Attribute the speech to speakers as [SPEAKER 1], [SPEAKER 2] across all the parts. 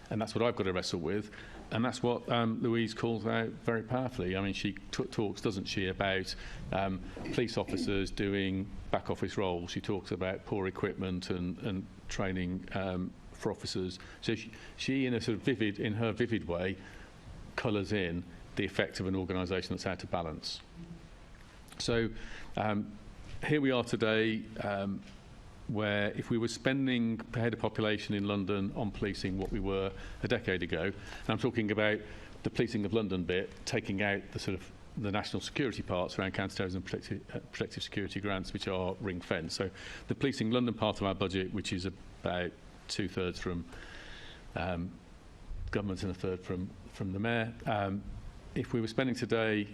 [SPEAKER 1] And that's what I've got to wrestle with. And that's what Louise calls out very powerfully. I mean, she talks, doesn't she, about police officers doing back office roles. She talks about poor equipment and training for officers. So she in a sort of vivid way, colours in the effect of an organisation that's out of balance. So here we are today, where if we were spending per head of population in London on policing what we were a decade ago, and I'm talking about the policing of London bit, taking out the sort of the national security parts around counter-terrorism and protective security grants, which are ring-fenced. So the policing London part of our budget, which is about 2/3 from government and 1/3 from the mayor. If we were spending today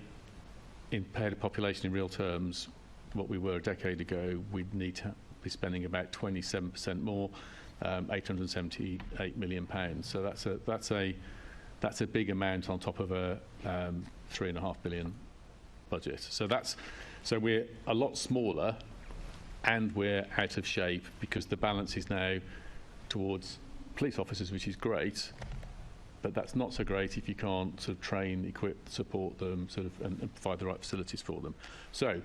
[SPEAKER 1] in per head of population in real terms what we were a decade ago, we'd need to be spending about 27% more, £878 million. So that's a big amount on top of a £3.5 billion budget. So we're a lot smaller, and we're out of shape because the balance is now towards police officers, which is great, but that's not so great if you can't sort of train, equip, support them, and provide the right facilities for them. So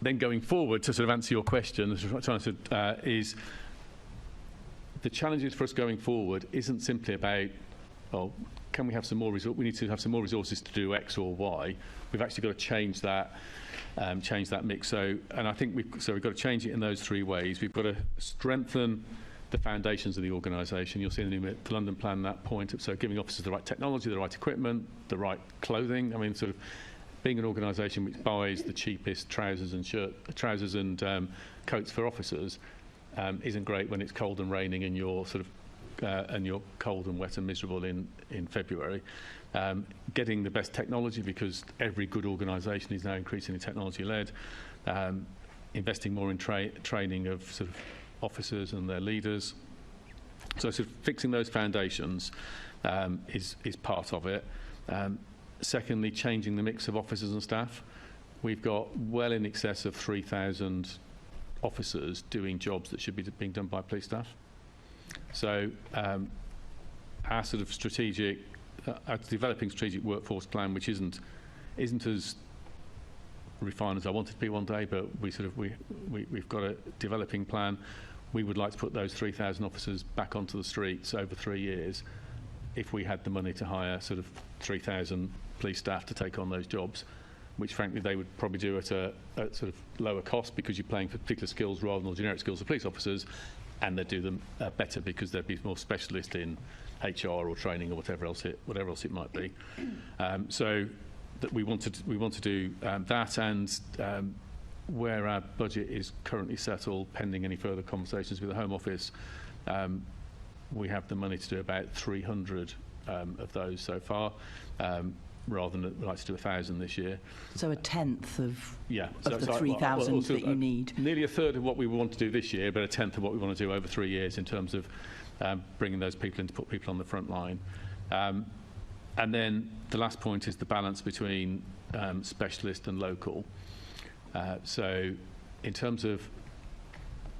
[SPEAKER 1] then going forward, to sort of answer your question, is the challenges for us going forward isn't simply about, oh, can we have some more we need to have some more resources to do X or Y. We've actually got to change that mix. So, and I think we've got to change it in those three ways. We've got to strengthen the foundations of the organisation. You'll see in the London plan that point. So giving officers the right technology, the right equipment, the right clothing. I mean, sort of being an organisation which buys the cheapest trousers and coats for officers isn't great when it's cold and raining and you're cold and wet and miserable in February. Getting the best technology, because every good organisation is now increasingly technology-led. Investing more in training of sort of officers and their leaders. So sort of fixing those foundations is part of it. Secondly, changing the mix of officers and staff. We've got well in excess of 3,000 officers doing jobs that should be being done by police staff. So our sort of developing strategic workforce plan, which isn't as refined as I wanted to be one day, but we've got a developing plan. We would like to put those 3,000 officers back onto the streets over 3 years if we had the money to hire sort of 3,000 police staff to take on those jobs, which frankly they would probably do at a sort of lower cost because you're playing for particular skills rather than the generic skills of police officers, and they'd do them better because they'd be more specialist in HR or training or whatever else it might be. So that we want to do that, and where our budget is currently settled, pending any further conversations with the Home Office, we have the money to do about 300 of those so far, rather than we'd like to do 1,000 this year.
[SPEAKER 2] So a tenth of the 3,000
[SPEAKER 1] well,
[SPEAKER 2] that you need.
[SPEAKER 1] Nearly a third of what we want to do this year, but a tenth of what we want to do over 3 years in terms of bringing those people in to put people on the front line. And then the last point is the balance between specialist and local. So in terms of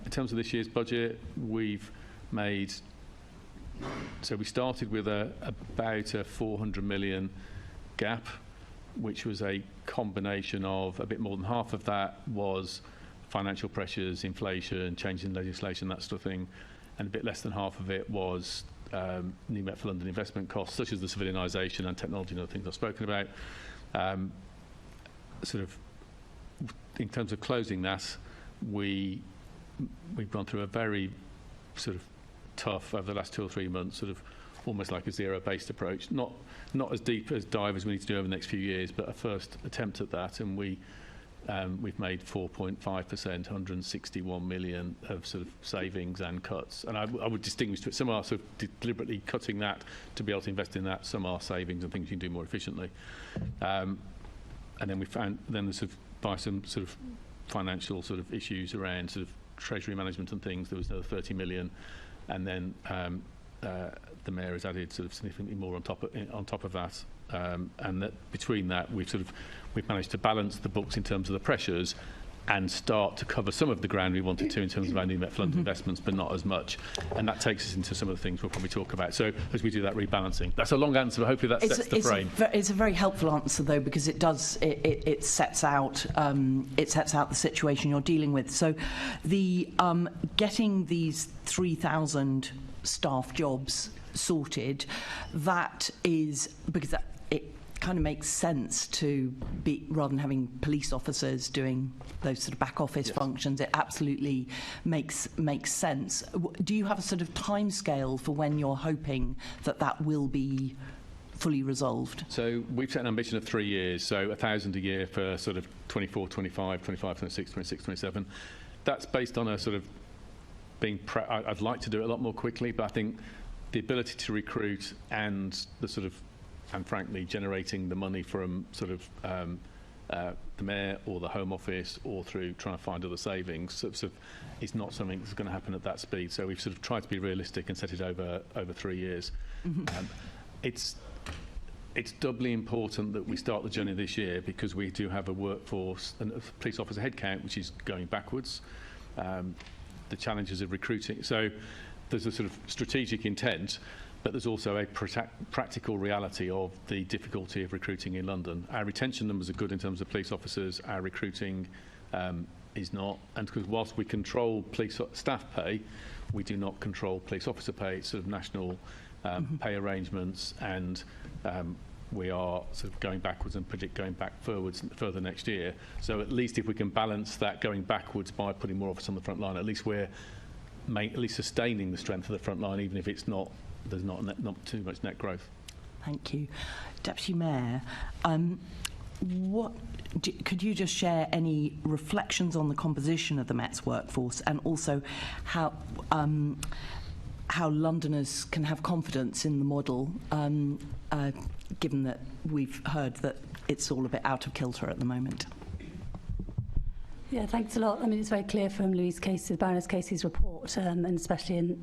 [SPEAKER 1] this year's budget, we've made. So we started with about a 400 million gap, which was a combination of a bit more than half of that was financial pressures, inflation, change in legislation, that sort of thing, and a bit less than half of it was new Met for London investment costs, such as the civilianisation and technology and other things I've spoken about. Sort of in terms of closing that, we've gone through a very sort of tough over the last 2 or 3 months, sort of almost like a zero-based approach, not as deep as dive as we need to do over the next few years, but a first attempt at that, and we've made 4.5%, 161 million of sort of savings and cuts. And I would distinguish between some are sort of deliberately cutting that to be able to invest in that, some are savings and things you can do more efficiently. And then we found there's sort of by some sort of financial sort of issues around sort of treasury management and things, there was another 30 million. And then the mayor has added sort of significantly more on top of that, and that between that we've managed to balance the books in terms of the pressures, and start to cover some of the ground we wanted to in terms of our new Met Fund investments, but not as much. And that takes us into some of the things we'll probably talk about. So as we do that rebalancing. That's a long answer, but hopefully that sets the frame.
[SPEAKER 2] It's a very helpful answer, though, because it sets out the situation you're dealing with. So the getting these 3,000 staff jobs sorted, that is because it kind of makes sense to be, rather than having police officers doing those sort of back office functions, it absolutely makes sense. Do you have a sort of timescale for when you're hoping that will be fully resolved?
[SPEAKER 1] So we've set an ambition of 3 years, so 1,000 a year for sort of 24, 25, 25, 26, 26, 27. That's based on a sort of being I'd like to do it a lot more quickly, but I think the ability to recruit and the sort of, and frankly, generating the money from sort of the Mayor or the Home Office or through trying to find other savings sort of is not something that's going to happen at that speed. So we've sort of tried to be realistic and set it over 3 years. It's doubly important that we start the journey this year because we do have a workforce and a police officer headcount which is going backwards. The challenges of recruiting. So there's a sort of strategic intent, but there's also a practical reality of the difficulty of recruiting in London. Our retention numbers are good in terms of police officers. Our recruiting is not. And because whilst we control police staff pay, we do not control police officer pay. It's sort of national pay arrangements, and we are sort of going backwards and predict going back further next year. So at least if we can balance that going backwards by putting more officers on the front line, at least we're sustaining the strength of the front line, even if it's not, there's not too much net growth.
[SPEAKER 2] Thank you. Deputy Mayor, could you just share any reflections on the composition of the Met's workforce, and also how Londoners can have confidence in the model, given that we've heard that it's all a bit out of kilter at the moment?
[SPEAKER 3] Yeah, thanks a lot. I mean, it's very clear from Baroness Casey's report, and especially in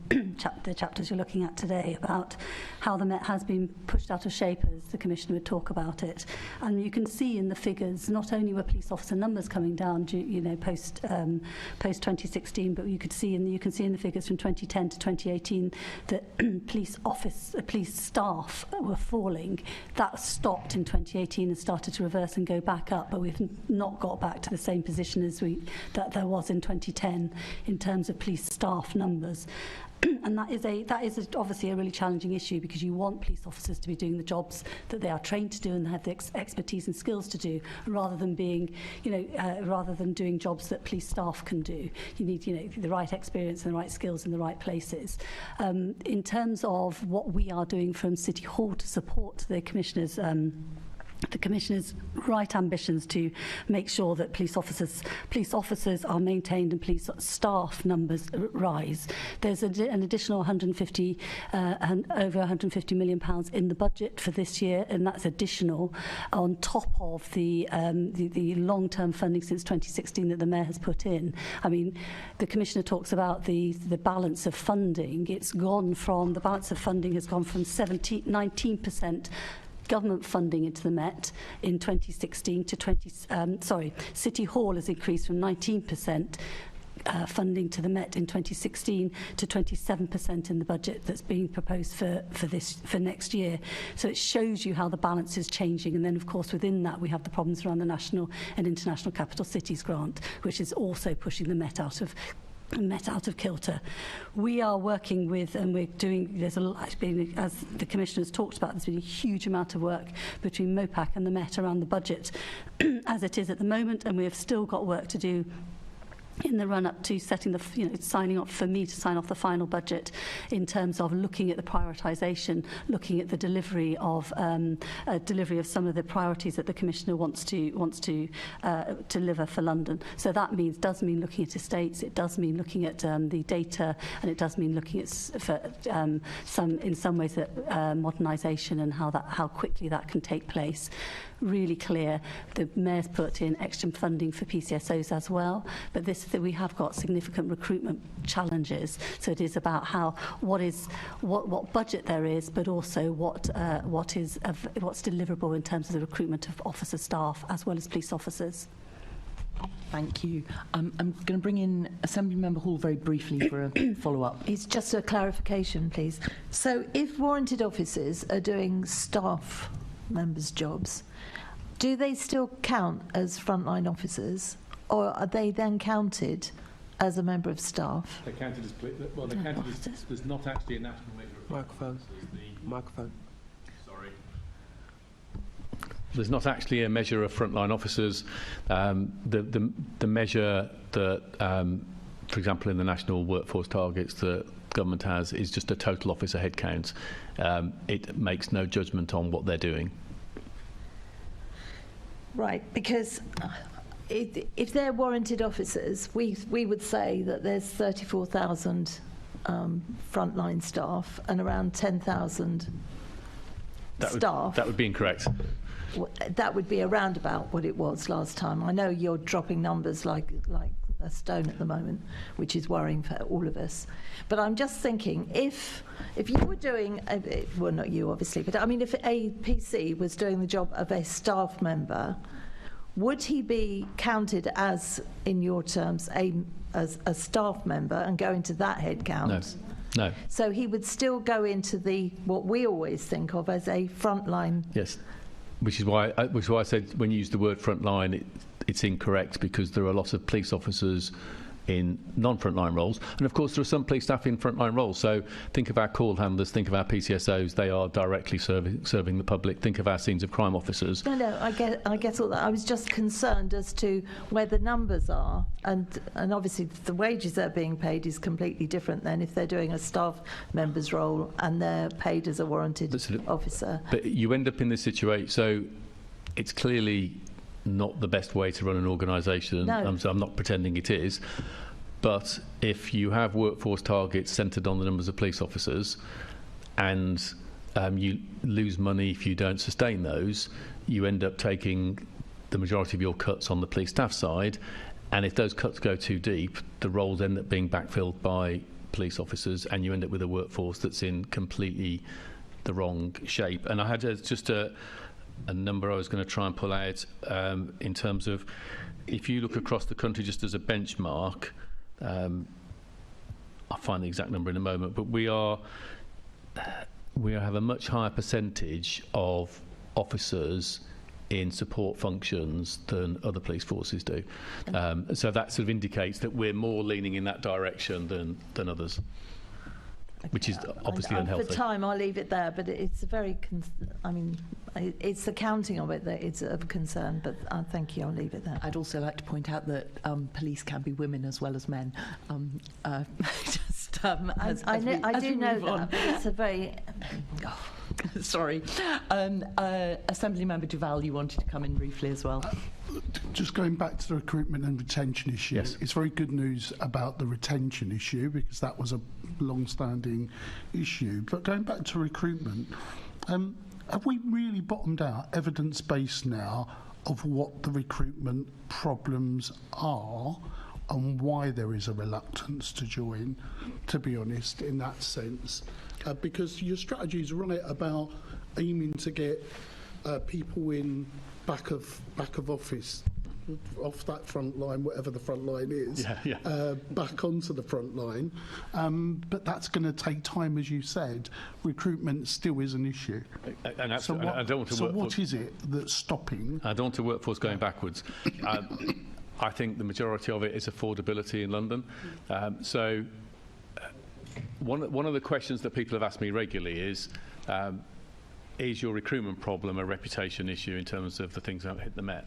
[SPEAKER 3] the chapters you're looking at today, about how the Met has been pushed out of shape, as the Commissioner would talk about it. And you can see in the figures, not only were police officer numbers coming down, post 2016, but you can see in the figures from 2010 to 2018 that police staff were falling. That stopped in 2018 and started to reverse and go back up, but we've not got back to the same position as that there was in 2010 in terms of police staff numbers. And that is obviously a really challenging issue, because you want police officers to be doing the jobs that they are trained to do and have the expertise and skills to do, rather than doing jobs that police staff can do. You need the right experience and the right skills in the right places. In terms of what we are doing from City Hall to support the Commissioner's right ambitions to make sure that police officers are maintained and police staff numbers rise. There's an additional over £150 million in the budget for this year, and that's additional on top of the long-term funding since 2016 that the Mayor has put in. I mean, the Commissioner talks about the balance of funding. The balance of funding has gone from 19% government funding into the Met in 2016 to City Hall has increased from 19% funding to the Met in 2016 to 27% in the budget that's being proposed for next year. So it shows you how the balance is changing. And then, of course, within that, we have the problems around the national and international capital cities grant, which is also pushing the Met out of kilter. We are working with, and we're doing, as the Commissioner has talked about, there's been a huge amount of work between MOPAC and the Met around the budget as it is at the moment, and we have still got work to do in the run-up to setting signing off for me to sign off the final budget, in terms of looking at the prioritisation, looking at the delivery of some of the priorities that the Commissioner wants to deliver for London. So that does mean looking at estates, it does mean looking at the data, and it does mean looking at in some ways at modernisation and how quickly that can take place. Really clear. The Mayor's put in extra funding for PCSOs as well, but we have got significant recruitment challenges. So it is about what budget there is, but also what's deliverable in terms of the recruitment of officer staff as well as police officers.
[SPEAKER 2] Thank you. I'm going to bring in Assemblymember Hall very briefly for a follow-up.
[SPEAKER 4] It's just a clarification, please. So if warranted officers are doing staff members' jobs, do they still count as frontline officers, or are they then counted as a member of staff?
[SPEAKER 1] They're counted as well. They're counted as there's not actually a national measure of
[SPEAKER 5] Microphone. Microphone.
[SPEAKER 1] Sorry. There's not actually a measure of frontline officers. The measure that, for example, in the national workforce targets that government has is just a total officer headcount. It makes no judgment on what they're doing.
[SPEAKER 4] Right, because if they're warranted officers, we would say that there's 34,000 frontline staff and around 10,000 staff.
[SPEAKER 1] That would be incorrect.
[SPEAKER 4] That would be around about what it was last time. I know you're dropping numbers like a stone at the moment, which is worrying for all of us. But I'm just thinking, if you were doing, well, not you obviously, but I mean, if a PC was doing the job of a staff member, would he be counted as, in your terms, as a staff member and go into that head count?
[SPEAKER 1] No.
[SPEAKER 4] So he would still go into what we always think of as a frontline.
[SPEAKER 1] Yes. Which is why I said when you use the word frontline, it's incorrect, because there are a lot of police officers in non-frontline roles, and of course there are some police staff in frontline roles. So think of our call handlers, think of our PCSOs; they are directly serving the public. Think of our scenes of crime officers.
[SPEAKER 4] No, I get all that. I was just concerned as to where the numbers are, and obviously the wages they're being paid is completely different than if they're doing a staff member's role and they're paid as a warranted officer. But
[SPEAKER 1] you end up in this situation. So it's clearly not the best way to run an organisation.
[SPEAKER 4] No.
[SPEAKER 1] So I'm not pretending it is. But if you have workforce targets centred on the numbers of police officers, and you lose money if you don't sustain those, you end up taking the majority of your cuts on the police staff side. And if those cuts go too deep, the roles end up being backfilled by police officers, and you end up with a workforce that's in completely the wrong shape. And I had just a number I was going to try and pull out in terms of, if you look across the country just as a benchmark, I'll find the exact number in a moment, but we have a much higher percentage of officers in support functions than other police forces do. So that sort of indicates that we're more leaning in that direction than others. Which is obviously unhealthy.
[SPEAKER 4] For time, I'll leave it there, but it's a very, it's the counting of it that is of concern, but thank you, I'll leave it there.
[SPEAKER 2] I'd also like to point out that police can be women as well as men.
[SPEAKER 4] I do know that, but it's a very...
[SPEAKER 2] Sorry. Assemblymember Duval, you wanted to come in briefly as well.
[SPEAKER 6] Just going back to the recruitment and retention issue,
[SPEAKER 1] yes.
[SPEAKER 6] It's very good news about the retention issue, because that was a long-standing issue. But going back to recruitment, have we really bottomed out, evidence-based now, of what the recruitment problems are and why there is a reluctance to join, to be honest, in that sense? Because your strategy is right about aiming to get people in back of office, off that front line, whatever the front line is, back onto the front line. But that's going to take time, as you said. Recruitment still is an issue.
[SPEAKER 1] And
[SPEAKER 6] so what is it that's stopping?
[SPEAKER 1] I don't want to workforce going backwards. I think the majority of it is affordability in London. One of the questions that people have asked me regularly is your recruitment problem a reputation issue in terms of the things that hit the Met?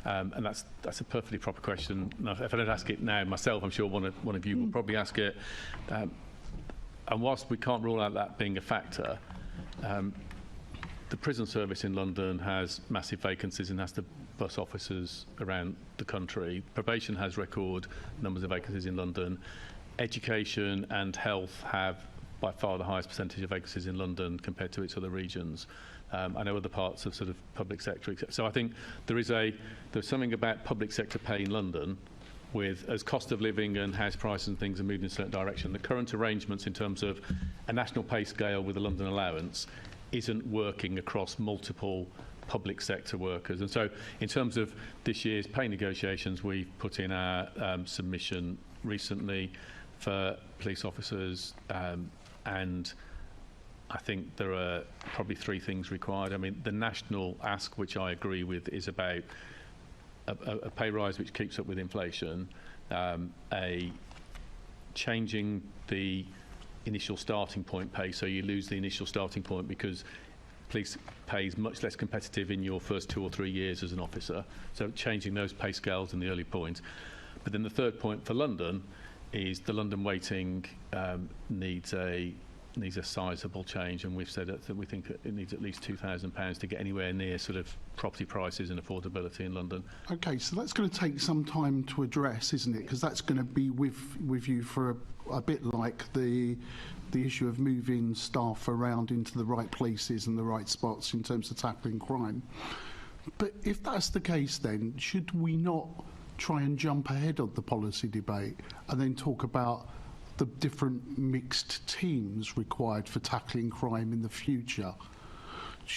[SPEAKER 1] And that's a perfectly proper question. Now, if I don't ask it now myself, I'm sure one of you will probably ask it. And whilst we can't rule out that being a factor, the prison service in London has massive vacancies and has to bus officers around the country. Probation has record numbers of vacancies in London. Education and health have by far the highest percentage of vacancies in London compared to its other regions. I know other parts of sort of public sector, etc. So I think there's something about public sector pay in London, with as cost of living and house prices and things are moving in a certain direction. The current arrangements in terms of a national pay scale with a London allowance isn't working across multiple public sector workers. And so in terms of this year's pay negotiations, we've put in our submission recently for police officers, and I think there are probably 3 things required. I mean, the national ask, which I agree with, is about a pay rise which keeps up with inflation, a changing the initial starting point pay, so you lose the initial starting point because police pay is much less competitive in your first 2 or 3 years as an officer, so changing those pay scales in the early point. But then the third point for London is the London weighting needs a sizable change, and we've said that we think it needs at least £2,000 to get anywhere near sort of property prices and affordability in London.
[SPEAKER 6] Okay, so that's going to take some time to address, isn't it? Because that's going to be with you for a bit like the issue of moving staff around into the right places and the right spots in terms of tackling crime. But if that's the case, then should we not try and jump ahead of the policy debate and then talk about the different mixed teams required for tackling crime in the future?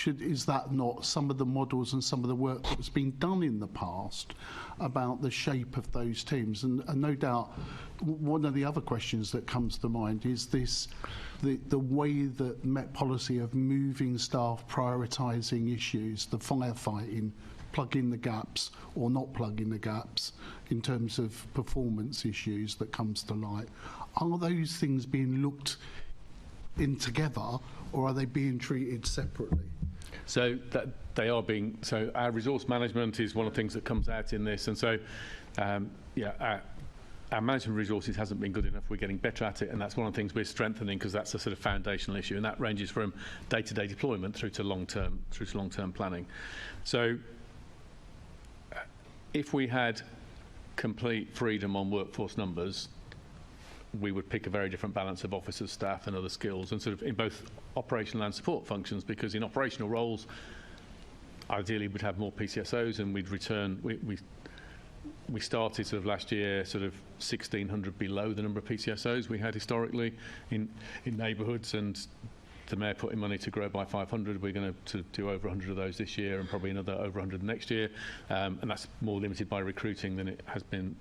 [SPEAKER 6] Is that not some of the models and some of the work that's been done in the past about the shape of those teams? And no doubt one of the other questions that comes to mind is the way that Met policy of moving staff, prioritising issues, the firefighting, plug in the gaps or not plug in the gaps in terms of performance issues that comes to light. Are those things being looked in together, or are they being treated separately?
[SPEAKER 1] So that they are being. So our resource management is one of the things that comes out in this, and so our management resources hasn't been good enough. We're getting better at it, and that's one of the things we're strengthening because that's a sort of foundational issue, and that ranges from day-to-day deployment through to long-term planning. So if we had complete freedom on workforce numbers, we would pick a very different balance of officers, staff and other skills, and sort of in both operational and support functions, because in operational roles, ideally we'd have more PCSOs and we'd return, we started sort of last year sort of 1,600 below the number of PCSOs we had historically in neighbourhoods, and the Mayor put in money to grow by 500. We're going to do over 100 of those this year and probably another over 100 next year, and that's more limited by recruiting than it has been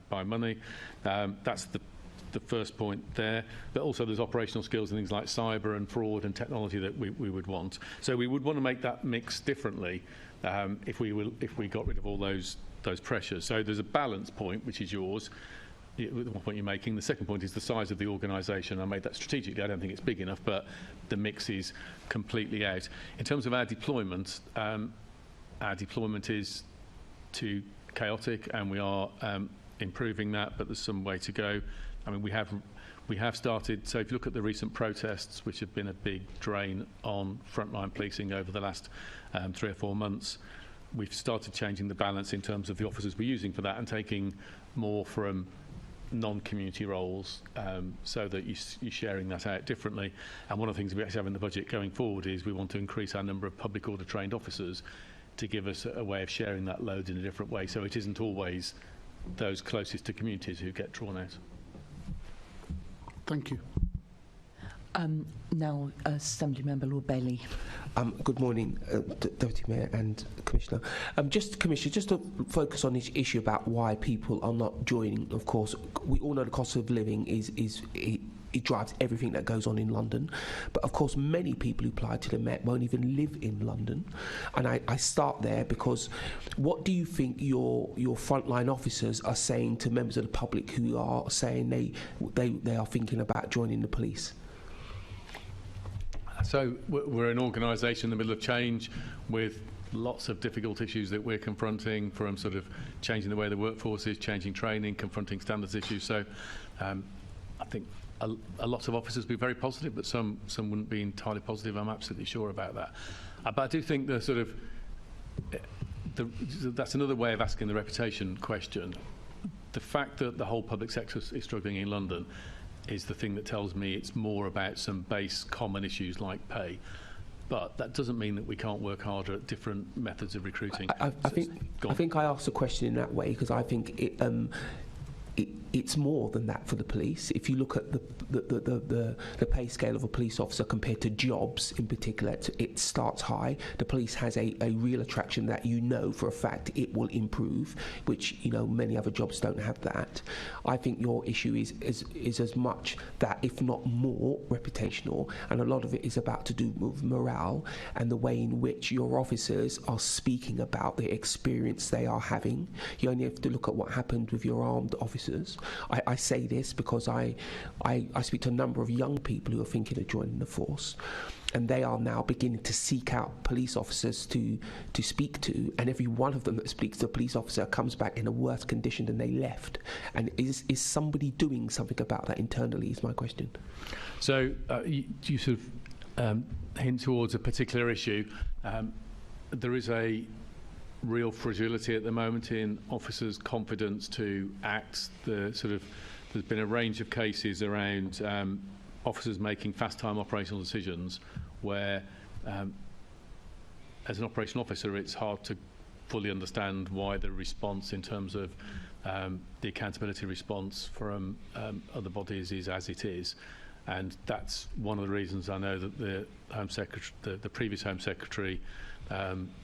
[SPEAKER 1] by money. That's the first point there. But also there's operational skills and things like cyber and fraud and technology that we would want. So we would want to make that mix differently if we got rid of all those pressures. So there's a balance point, which is yours, the one point you're making. The second point is the size of the organisation. I made that strategically. I don't think it's big enough, but the mix is completely out. In terms of our deployment is too chaotic, and we are improving that, but there's some way to go. I mean, we have started. So if you look at the recent protests, which have been a big drain on frontline policing over the last 3 or 4 months, we've started changing the balance in terms of the officers we're using for that and taking more from non-community roles, so that you're sharing that out differently. And one of the things we actually have in the budget going forward is we want to increase our number of public order trained officers to give us a way of sharing that load in a different way, so it isn't always those closest to communities who get drawn out.
[SPEAKER 6] Thank you.
[SPEAKER 2] Now, Assembly Member Lord Bailey.
[SPEAKER 5] Good morning, Deputy Mayor and Commissioner. Commissioner, just to focus on this issue about why people are not joining. Of course, we all know the cost of living it drives everything that goes on in London. But of course, many people who apply to the Met won't even live in London. And I start there because what do you think your frontline officers are saying to members of the public who are saying they are thinking about joining the police?
[SPEAKER 1] So we're an organisation in the middle of change with lots of difficult issues that we're confronting, from sort of changing the way the workforce is, changing training, confronting standards issues. So I think a lot of officers will be very positive, but some wouldn't be entirely positive. I'm absolutely sure about that. But I do think the sort of that's another way of asking the reputation question. The fact that the whole public sector is struggling in London is the thing that tells me it's more about some base common issues like pay. But that doesn't mean that we can't work harder at different methods of recruiting.
[SPEAKER 5] I think I asked the question in that way because I think it's more than that for the police. If you look at the pay scale of a police officer compared to jobs in particular, it starts high. The police has a real attraction that you know for a fact it will improve, which many other jobs don't have that. I think your issue is as much that, if not more, reputational, and a lot of it is about to do with morale and the way in which your officers are speaking about the experience they are having. You only have to look at what happened with your armed officers. I say this because I speak to a number of young people who are thinking of joining the force, and they are now beginning to seek out police officers to speak to, and every one of them that speaks to a police officer comes back in a worse condition than they left. And is somebody doing something about that internally, is my question.
[SPEAKER 1] So you sort of hint towards a particular issue. There is a real fragility at the moment in officers' confidence to act. There's been a range of cases around officers making fast-time operational decisions where, as an operational officer, it's hard to fully understand why the response in terms of the accountability response from other bodies is as it is. And that's one of the reasons I know that the Home Secretary, the previous Home Secretary,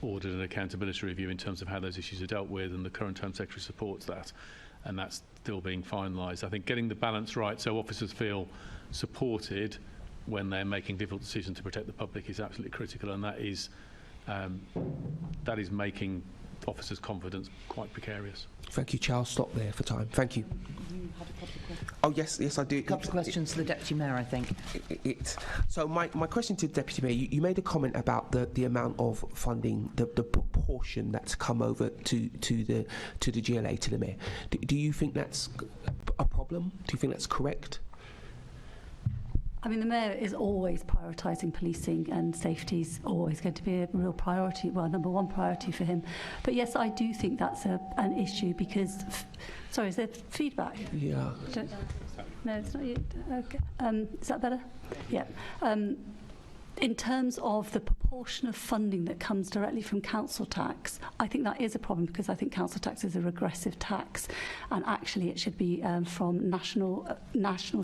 [SPEAKER 1] ordered an accountability review in terms of how those issues are dealt with, and the current Home Secretary supports that, and that's still being finalised. I think getting the balance right so officers feel supported when they're making difficult decisions to protect the public is absolutely critical, and that is making officers' confidence quite precarious.
[SPEAKER 5] Thank you, Charles. Stop there for time. Thank you. Oh, yes, I do.
[SPEAKER 2] A couple of questions to the Deputy Mayor, I think.
[SPEAKER 5] So my question to the Deputy Mayor, you made a comment about the amount of funding, the proportion that's come over to the GLA, to the Mayor. Do you think that's a problem? Do you think that's correct?
[SPEAKER 3] I mean, the Mayor is always prioritising policing, and safety is always going to be a real priority, well, number one priority for him. But yes, I do think that's an issue because... Sorry, is there feedback?
[SPEAKER 5] Yeah.
[SPEAKER 3] No, it's not you. Okay. Is that better? Yeah. In terms of the proportion of funding that comes directly from council tax, I think that is a problem because I think council tax is a regressive tax, and actually it should be from national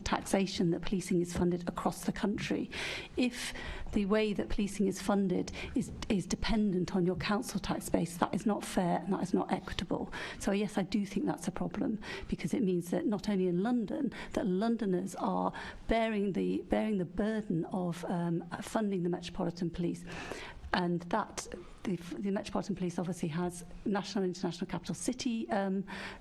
[SPEAKER 3] taxation that policing is funded across the country. If the way that policing is funded is dependent on your council tax base, that is not fair and that is not equitable. So yes, I do think that's a problem because it means that not only in London, that Londoners are bearing the burden of funding the Metropolitan Police, and that the Metropolitan Police obviously has national and international capital city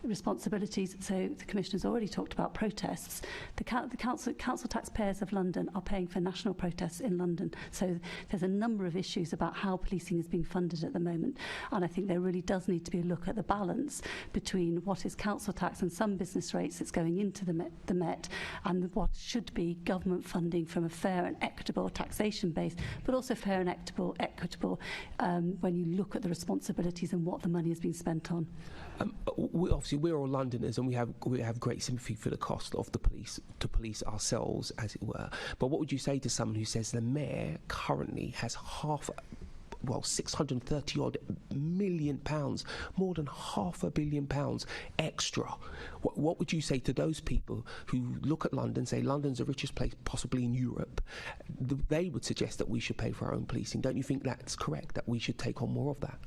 [SPEAKER 3] responsibilities. So the Commissioner's already talked about protests. The council taxpayers of London are paying for national protests in London. So there's a number of issues about how policing is being funded at the moment. And I think there really does need to be a look at the balance between what is council tax and some business rates that's going into the Met and what should be government funding from a fair and equitable taxation base, but also fair and equitable when you look at the responsibilities and what the money has been spent on.
[SPEAKER 5] We're all Londoners, and we have great sympathy for the cost of the police to police ourselves, as it were. But what would you say to someone who says the Mayor currently has £630 million, more than £500 million extra? What would you say to those people who look at London, say London's the richest place possibly in Europe? They would suggest that we should pay for our own policing. Don't you think that's correct, that we should take on more of that?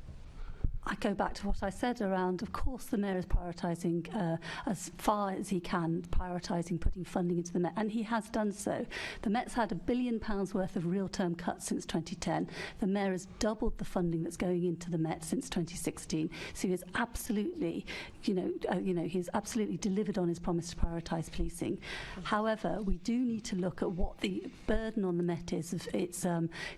[SPEAKER 3] I go back to what I said around, of course, the Mayor is prioritising as far as he can, prioritising putting funding into the Met, and he has done so. The Met's had £1 billion worth of real-term cuts since 2010. The Mayor has doubled the funding that's going into the Met since 2016. So he has absolutely, he's absolutely delivered on his promise to prioritise policing. However, we do need to look at what the burden on the Met is of its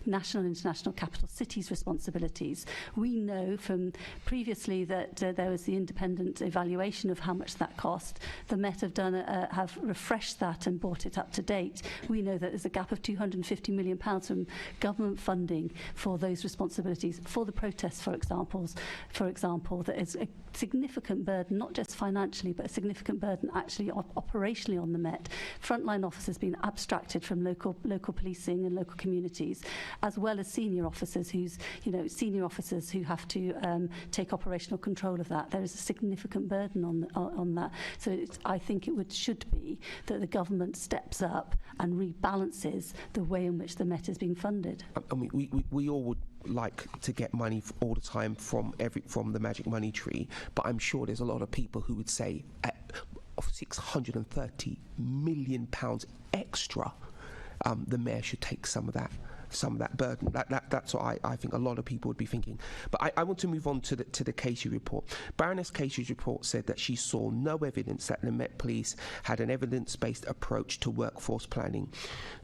[SPEAKER 3] national and international capital cities responsibilities. We know from previously that there was the independent evaluation of how much that cost. The Met have refreshed that and brought it up to date. We know that there's a gap of £250 million from government funding for those responsibilities. For the protests, for example, that is a significant burden, not just financially, but a significant burden actually operationally on the Met. Frontline officers being abstracted from local policing and local communities, as well as senior officers who have to take operational control of that. There is a significant burden on that. So I think it should be that the government steps up and rebalances the way in which the Met is being funded.
[SPEAKER 5] I mean, we all would like to get money all the time from the magic money tree, but I'm sure there's a lot of people who would say of £630 million extra, the Mayor should take some of that burden. That's what I think a lot of people would be thinking. But I want to move on to the Casey report. Baroness Casey's report said that she saw no evidence that the Met Police had an evidence-based approach to workforce planning.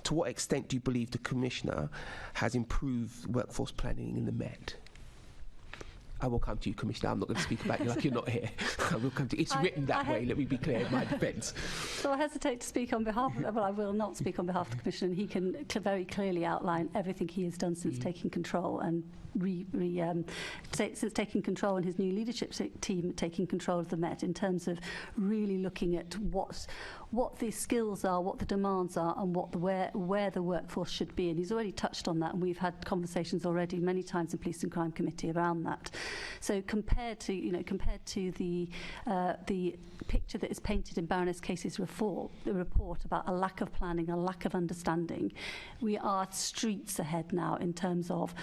[SPEAKER 5] To what extent do you believe the Commissioner has improved workforce planning in the Met? I will come to you, Commissioner. I'm not going to speak about you like you're not here. I will come to you. It's written that way, let me be clear in my defence.
[SPEAKER 3] So I hesitate to speak on behalf of, well, I will not speak on behalf of the Commissioner, and he can very clearly outline everything he has done since taking control and since taking control, and his new leadership team taking control of the Met, in terms of really looking at what the skills are, what the demands are, and where the workforce should be. And he's already touched on that, and we've had conversations already many times in Police and Crime Committee around that. So compared to the picture that is painted in Baroness Casey's report about a lack of planning, a lack of understanding, we are streets ahead now in terms of,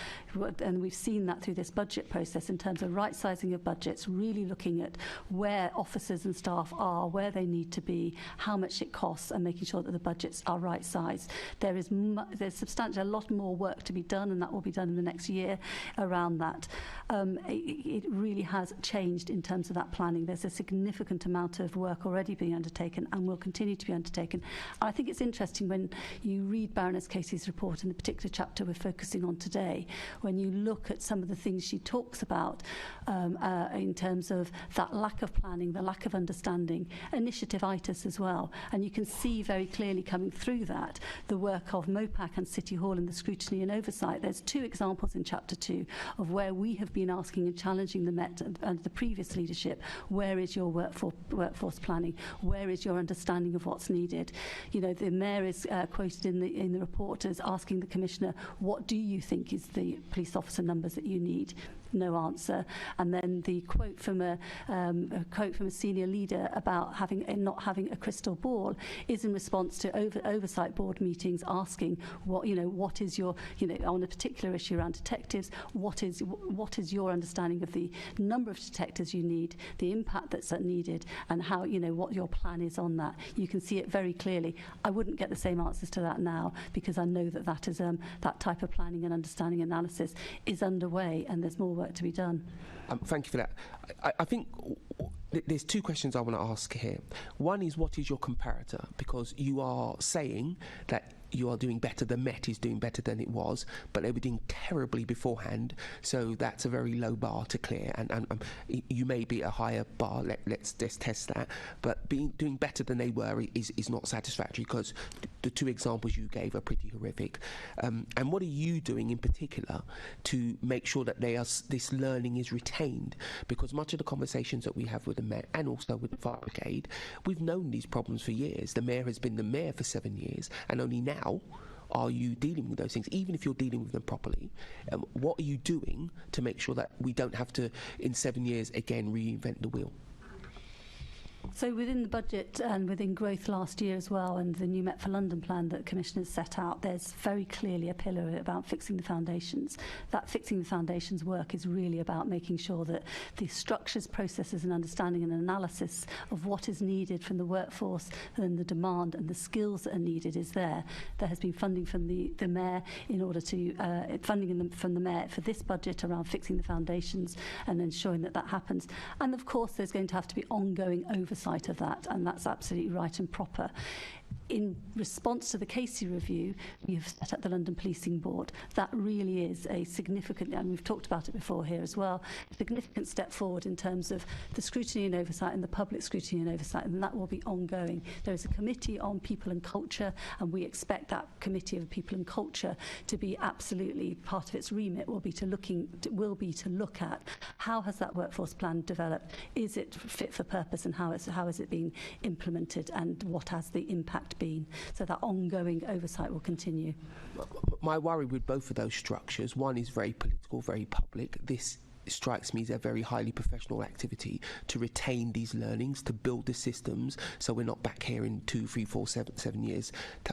[SPEAKER 3] and we've seen that through this budget process, in terms of right sizing of budgets, really looking at where officers and staff are, where they need to be, how much it costs, and making sure that the budgets are right sized. There's substantially a lot more work to be done, and that will be done in the next year around that. It really has changed in terms of that planning. There's a significant amount of work already being undertaken and will continue to be undertaken. And I think it's interesting when you read Baroness Casey's report in the particular chapter we're focusing on today, when you look at some of the things she talks about in terms of that lack of planning, the lack of understanding, initiative-itis as well. And you can see very clearly coming through that the work of MOPAC and City Hall and the scrutiny and oversight. There's two examples in Chapter 2 of where we have been asking and challenging the Met and the previous leadership, where is your workforce planning? Where is your understanding of what's needed? You know, the Mayor is quoted in the report as asking the Commissioner, what do you think is the police officer numbers that you need? No answer. And then the quote from a senior leader about not having a crystal ball is in response to oversight board meetings asking what is your, on a particular issue around detectives, what is your understanding of the number of detectives you need, the impact that's needed, and how, what your plan is on that. You can see it very clearly. I wouldn't get the same answers to that now, because I know that is that type of planning and understanding analysis is underway, and there's more work to be done.
[SPEAKER 5] Thank you for that. I think there's two questions I want to ask here. One is, what is your comparator? Because you are saying that you are doing better, the Met is doing better than it was, but they were doing terribly beforehand, so that's a very low bar to clear, and you may be at a higher bar, let's test that, but doing better than they were is not satisfactory, because the two examples you gave are pretty horrific. And what are you doing in particular to make sure that this learning is retained? Because much of the conversations that we have with the Met and also with the Fire Brigade, we've known these problems for years. The Mayor has been the Mayor for 7 years, and only now are you dealing with those things, even if you're dealing with them properly? What are you doing to make sure that we don't have to, in 7 years, again, reinvent the wheel?
[SPEAKER 3] So within the budget and within growth last year as well, and the new Met for London plan that Commissioners set out, there's very clearly a pillar about fixing the foundations. That fixing the foundations work is really about making sure that the structures, processes and understanding and analysis of what is needed from the workforce and the demand and the skills that are needed is there. There has been funding from the Mayor in order to, from the Mayor for this budget around fixing the foundations and ensuring that happens. And of course there's going to have to be ongoing oversight of that, and that's absolutely right and proper. In response to the Casey review, we have set up the London Policing Board. That really is a significant, and we've talked about it before here as well, significant step forward in terms of the scrutiny and oversight and the public scrutiny and oversight, and that will be ongoing. There is a committee on people and culture, and we expect that committee of people and culture to be absolutely part of its remit will be to look at how has that workforce plan developed, is it fit for purpose, and how has it been implemented, and what has the impact been. So that ongoing oversight will continue.
[SPEAKER 5] My worry with both of those structures, one is very political, very public. This strikes me as a very highly professional activity to retain these learnings, to build the systems, so we're not back here in 2, 3, 4, 7 years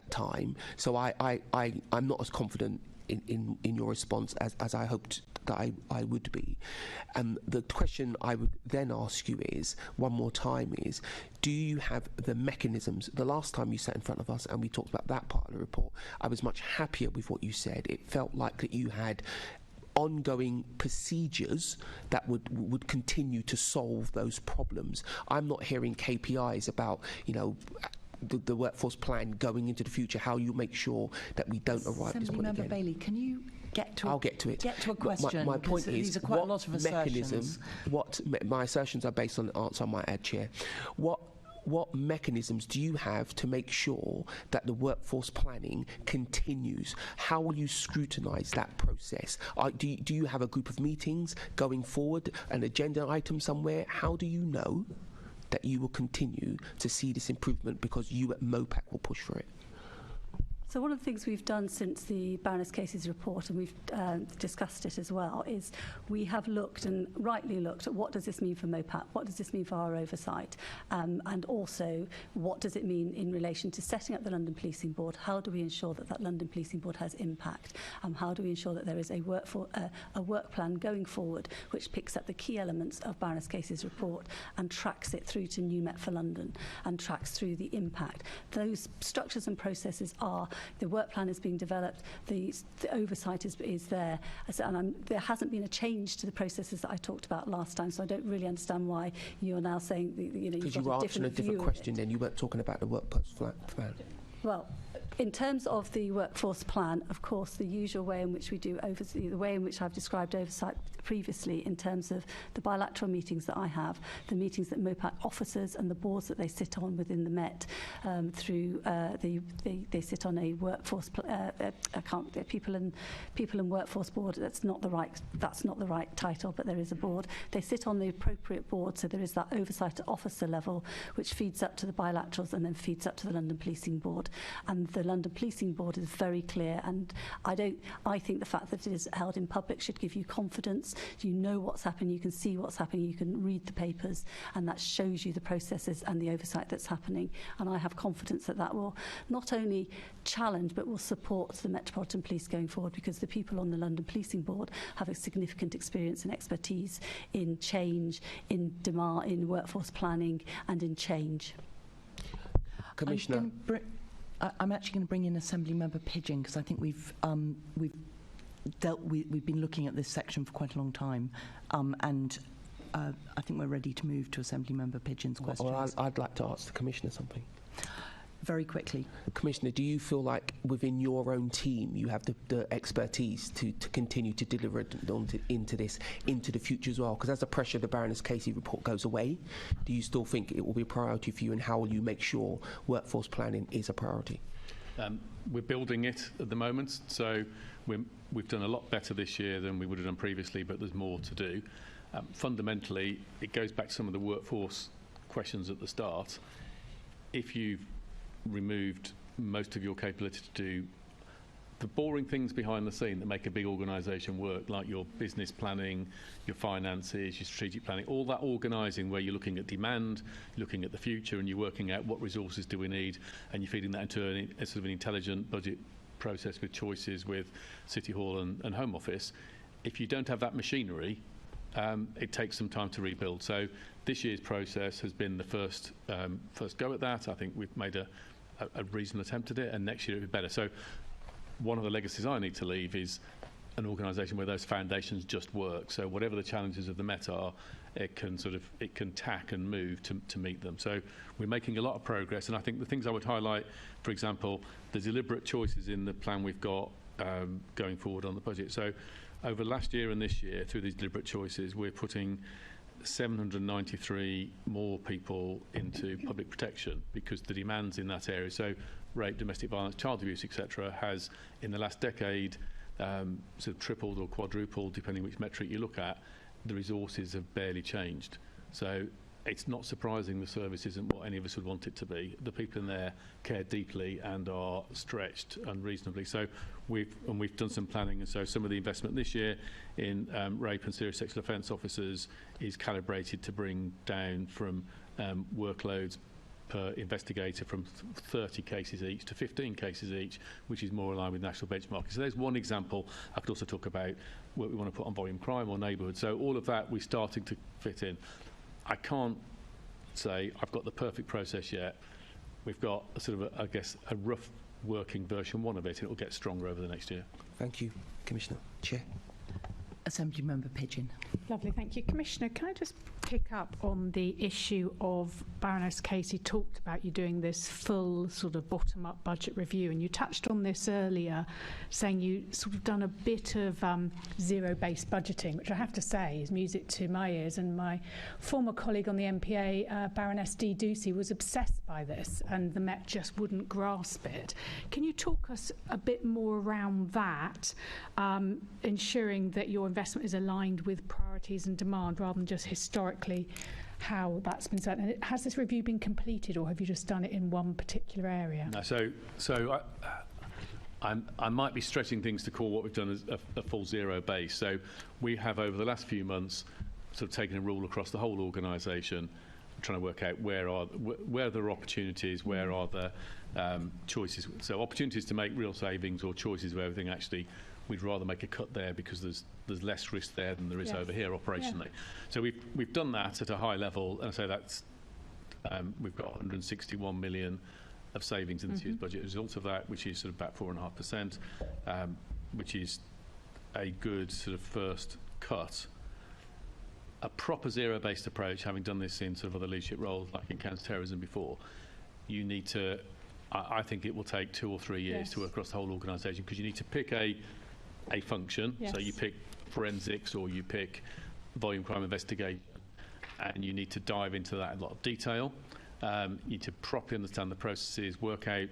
[SPEAKER 5] time. So I'm not as confident in your response as I hoped that I would be. The question I would then ask you is, one more time, is do you have the mechanisms? The last time you sat in front of us and we talked about that part of the report, I was much happier with what you said. It felt like that you had ongoing procedures that would continue to solve those problems. I'm not hearing KPIs about, the workforce plan going into the future, how you make sure that we don't arrive at this point
[SPEAKER 2] Member
[SPEAKER 5] again.
[SPEAKER 2] Bailey, can you
[SPEAKER 5] I'll get to it.
[SPEAKER 2] Get to a question.
[SPEAKER 5] My point is,
[SPEAKER 2] these are quite a lot of assertions.
[SPEAKER 5] My assertions are based on the answer I might add, Chair. What mechanisms do you have to make sure that the workforce planning continues? How will you scrutinise that process? Do you have a group of meetings going forward, an agenda item somewhere? How do you know that you will continue to see this improvement because you at MOPAC will push for it?
[SPEAKER 3] So one of the things we've done since the Baroness Casey's report, and we've discussed it as well, is we have looked, and rightly looked, at what does this mean for MOPAC, what does this mean for our oversight, and also what does it mean in relation to setting up the London Policing Board. How do we ensure that that London Policing Board has impact? How do we ensure that there is a work plan going forward which picks up the key elements of Baroness Casey's report and tracks it through to New Met for London and tracks through the impact? Those structures and processes are, the work plan is being developed, the oversight is there, and there hasn't been a change to the processes that I talked about last time, so I don't really understand why you're now saying
[SPEAKER 5] because you were answering a different question then, you weren't talking about the workforce plan. Well,
[SPEAKER 3] in terms of the workforce plan, of course, the usual way in which we do oversight, the way in which I've described oversight previously in terms of the bilateral meetings that I have, the meetings that MOPAC officers and the boards that they sit on within the Met, through they sit on a workforce people and workforce board. That's not the right title, but there is a board. They sit on the appropriate board, so there is that oversight at officer level, which feeds up to the bilaterals and then feeds up to the London Policing Board. And the London Policing Board is very clear, and I think the fact that it is held in public should give you confidence. You know what's happening, you can see what's happening, you can read the papers, and that shows you the processes and the oversight that's happening. And I have confidence that that will not only challenge but will support the Metropolitan Police going forward, because the people on the London Policing Board have a significant experience and expertise in change, in demand, in workforce planning and in change.
[SPEAKER 5] Commissioner,
[SPEAKER 2] I'm actually going to bring in Assembly Member Pidgeon, because I think we've been looking at this section for quite a long time, and I think we're ready to move to Assembly Member Pidgeon's questions.
[SPEAKER 5] Well, I'd like to ask the Commissioner something.
[SPEAKER 2] Very quickly.
[SPEAKER 5] Commissioner, do you feel like within your own team you have the expertise to continue to deliver into the future as well? Because as the pressure of the Baroness Casey report goes away, do you still think it will be a priority for you, and how will you make sure workforce planning is a priority?
[SPEAKER 1] We're building it at the moment, so we've done a lot better this year than we would have done previously, but there's more to do. Fundamentally, it goes back to some of the workforce questions at the start. If you've removed most of your capability to do the boring things behind the scene that make a big organisation work, like your business planning, your finances, your strategic planning, all that organising where you're looking at demand, looking at the future, and you're working out what resources do we need, and you're feeding that into a sort of an intelligent budget process with choices with City Hall and Home Office. If you don't have that machinery, it takes some time to rebuild. So this year's process has been the first go at that. I think we've made a reasonable attempt at it, and next year it'll be better. So one of the legacies I need to leave is an organisation where those foundations just work. So whatever the challenges of the Met are, it can tack and move to meet them. So we're making a lot of progress, and I think the things I would highlight, for example, the deliberate choices in the plan we've got going forward on the budget. So over last year and this year, through these deliberate choices, we're putting 793 more people into public protection because the demands in that area, so rape, domestic violence, child abuse, etc., has in the last decade sort of tripled or quadrupled, depending which metric you look at. The resources have barely changed. So it's not surprising the service isn't what any of us would want it to be. The people in there care deeply and are stretched unreasonably. So we've done some planning, and so some of the investment this year in rape and serious sexual offence officers is calibrated to bring down from workloads per investigator from 30 cases each to 15 cases each, which is more aligned with national benchmarking. So there's one example. I could also talk about what we want to put on volume crime or neighbourhood. So all of that we're starting to fit in. I can't say I've got the perfect process yet. We've got a rough working version 1 of it, and it will get stronger over the next year.
[SPEAKER 5] Thank you, Commissioner. Chair.
[SPEAKER 2] Assembly Member Pigeon.
[SPEAKER 7] Lovely, thank you. Commissioner, can I just pick up on the issue of Baroness Casey talked about you doing this full sort of bottom-up budget review, and you touched on this earlier, saying you sort of done a bit of zero-based budgeting, which I have to say is music to my ears, and my former colleague on the MPA, Baroness D. Ducey, was obsessed by this, and the Met just wouldn't grasp it. Can you talk us a bit more around that, ensuring that your investment is aligned with priorities and demand rather than just historically how that's been done? And has this review been completed, or have you just done it in one particular area?
[SPEAKER 1] No, so I might be stretching things to call what we've done as a full zero base. So we have over the last few months sort of taken a rule across the whole organisation, trying to work out where there are opportunities, where are the choices. So opportunities to make real savings, or choices where everything actually we'd rather make a cut there because there's less risk there than there is over here operationally. Yeah. So we've done that at a high level, and so that's we've got 161 million of savings in this year's budget. As a result of that, which is sort of about 4.5%, which is a good sort of first cut. A proper zero-based approach, having done this in sort of other leadership roles like in counter-terrorism before, you need to, I think it will take 2 or 3 years to work across the whole organisation, because you need to pick a function. So you pick forensics or you pick volume crime investigation, and you need to dive into that in a lot of detail. You need to properly understand the processes, work out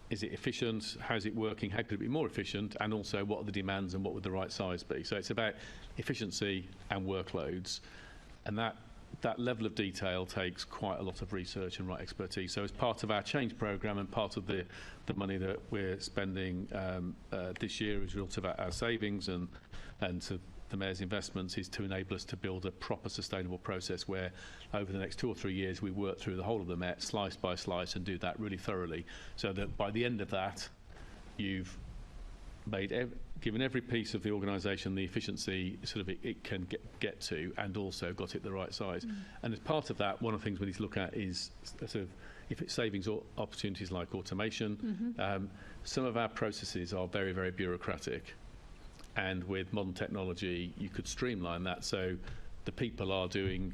[SPEAKER 1] is it efficient, how's it working, how could it be more efficient, and also what are the demands and what would the right size be. So it's about efficiency and workloads, and that level of detail takes quite a lot of research and right expertise. So as part of our change programme and part of the money that we're spending this year as a result of our savings and to the Mayor's investments, is to enable us to build a proper sustainable process where over the next 2 or 3 years we work through the whole of the Met slice by slice and do that really thoroughly, so that by the end of that you've given every piece of the organisation the efficiency sort of it can get to, and also got it the right size. And as part of that, one of the things we need to look at is sort of if it's savings or opportunities like automation. Some of our processes are very, very bureaucratic, and with modern technology you could streamline that so the people are doing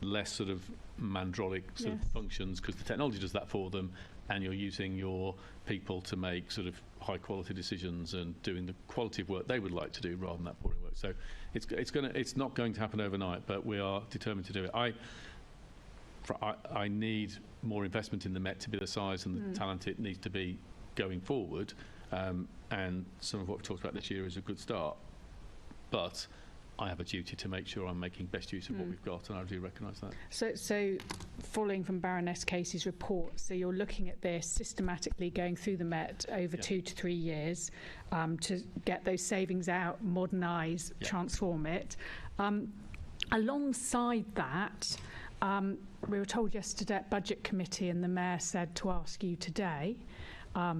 [SPEAKER 1] less sort of mandrolic sort of functions, because the technology does that for them, and you're using your people to make sort of high quality decisions and doing the quality of work they would like to do rather than that boring work. So it's not going to happen overnight, but we are determined to do it. I need more investment in the Met to be the size and the talent it needs to be going forward, and some of what we've talked about this year is a good start, but I have a duty to make sure I'm making best use of what we've got, and I do recognise that.
[SPEAKER 7] So following from Baroness Casey's report, so you're looking at this systematically going through the Met over 2 to 3 years to get those savings out, modernise, transform it. Alongside that, we were told yesterday at Budget Committee, and the Mayor said to ask you today,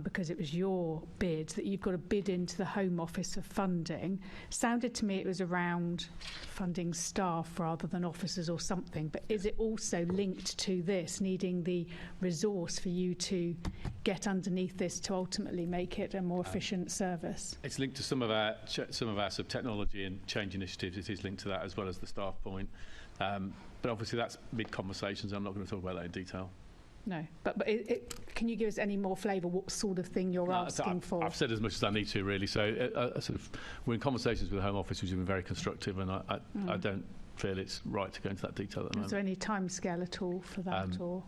[SPEAKER 7] because it was your bid, that you've got a bid into the Home Office of funding. Sounded to me it was around funding staff rather than officers or something, but is it also linked to this, needing the resource for you to get underneath this to ultimately make it a more efficient service?
[SPEAKER 1] It's linked to some of our sort of technology and change initiatives. It is linked to that as well as the staff point, but obviously that's mid-conversations. I'm not going to talk about that in detail.
[SPEAKER 7] No, but can you give us any more flavour what sort of thing you're asking for? I've
[SPEAKER 1] said as much as I need to, really. So we're in conversations with the Home Office, which has been very constructive, and I don't feel it's right to go into that detail at the moment.
[SPEAKER 7] Is there any timescale at all for that? Or?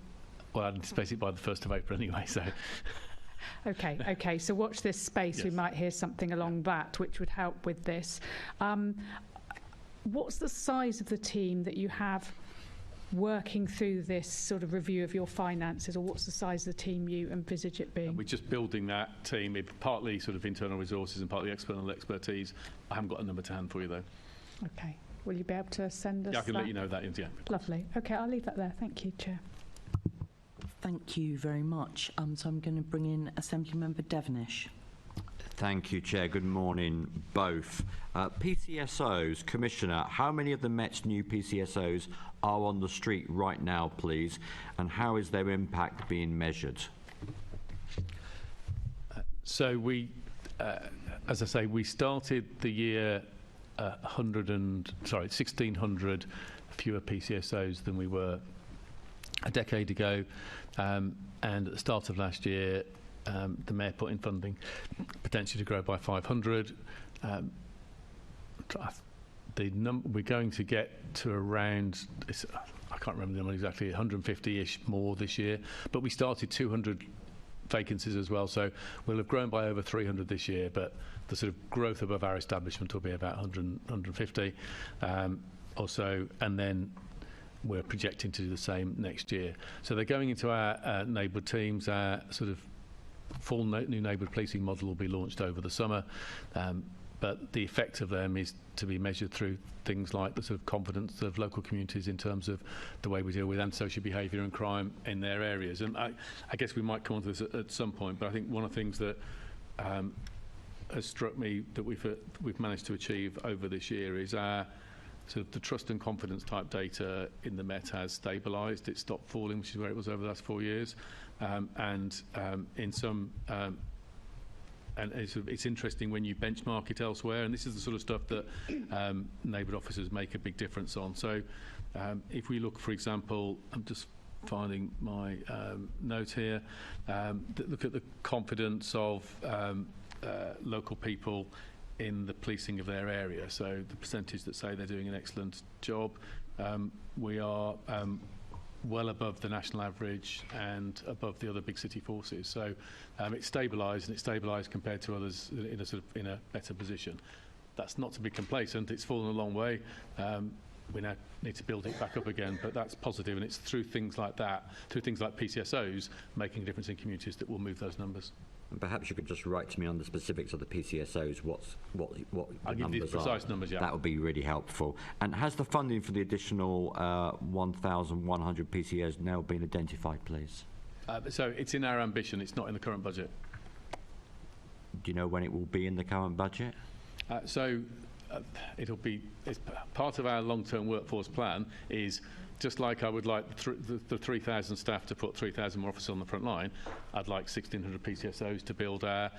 [SPEAKER 1] Well, I'd anticipate it by the 1st of April anyway, so...
[SPEAKER 7] Okay, so watch this space. Yes. We might hear something along that, which would help with this. What's the size of the team that you have working through this sort of review of your finances, or what's the size of the team you envisage it being?
[SPEAKER 1] We're just building that team, partly sort of internal resources and partly external expertise. I haven't got a number to hand for you, though.
[SPEAKER 7] Okay. Will you be able to send us
[SPEAKER 1] Yeah, I can
[SPEAKER 7] that?
[SPEAKER 1] let you know that. Yeah.
[SPEAKER 7] Lovely. Okay, I'll leave that there. Thank you, Chair.
[SPEAKER 2] Thank you very much. So I'm going to bring in Assembly Member Devenish.
[SPEAKER 8] Thank you, Chair. Good morning, both. PCSOs, Commissioner, how many of the Met's new PCSOs are on the street right now, please, and how is their impact being measured?
[SPEAKER 1] So we, as I say, we started the year 1,600 fewer PCSOs than we were a decade ago, and at the start of last year, the Mayor put in funding potentially to grow by 500. We're going to get to around, I can't remember the number exactly, 150-ish more this year, but we started 200 vacancies as well, so we'll have grown by over 300 this year, but the sort of growth above our establishment will be about 100, 150 or so, and then we're projecting to do the same next year. So they're going into our neighbourhood teams. Our sort of full new neighbourhood policing model will be launched over the summer, but the effect of them is to be measured through things like the sort of confidence of local communities in terms of the way we deal with antisocial behaviour and crime in their areas. And I guess we might come on to this at some point, but I think one of the things that has struck me that we've managed to achieve over this year is our sort of the trust and confidence type data in the Met has stabilised. It's stopped falling, which is where it was over the last 4 years, in some. And it's interesting when you benchmark it elsewhere, and this is the sort of stuff that neighbourhood officers make a big difference on. So if we look, for example, I'm just finding my note here, look at the confidence of local people in the policing of their area. So the percentage that say they're doing an excellent job, we are well above the national average and above the other big city forces. So it's stabilised, and it's stabilised compared to others in a better position. That's not to be complacent. It's fallen a long way. We now need to build it back up again, but that's positive, and it's through things like that, through things like PCSOs, making a difference in communities that will move those numbers.
[SPEAKER 8] And perhaps you could just write to me on the specifics of the PCSOs, what
[SPEAKER 1] I'll give you the precise numbers, yeah.
[SPEAKER 8] That would be really helpful. And has the funding for the additional 1,100 PCSOs now been identified, please?
[SPEAKER 1] So it's in our ambition. It's not in the current budget.
[SPEAKER 8] Do you know when it will be in the current budget?
[SPEAKER 1] It'll be, it's part of our long-term workforce plan is, just like I would like the 3,000 staff to put 3,000 more officers on the front line, I'd like 1,600 PCSOs to build our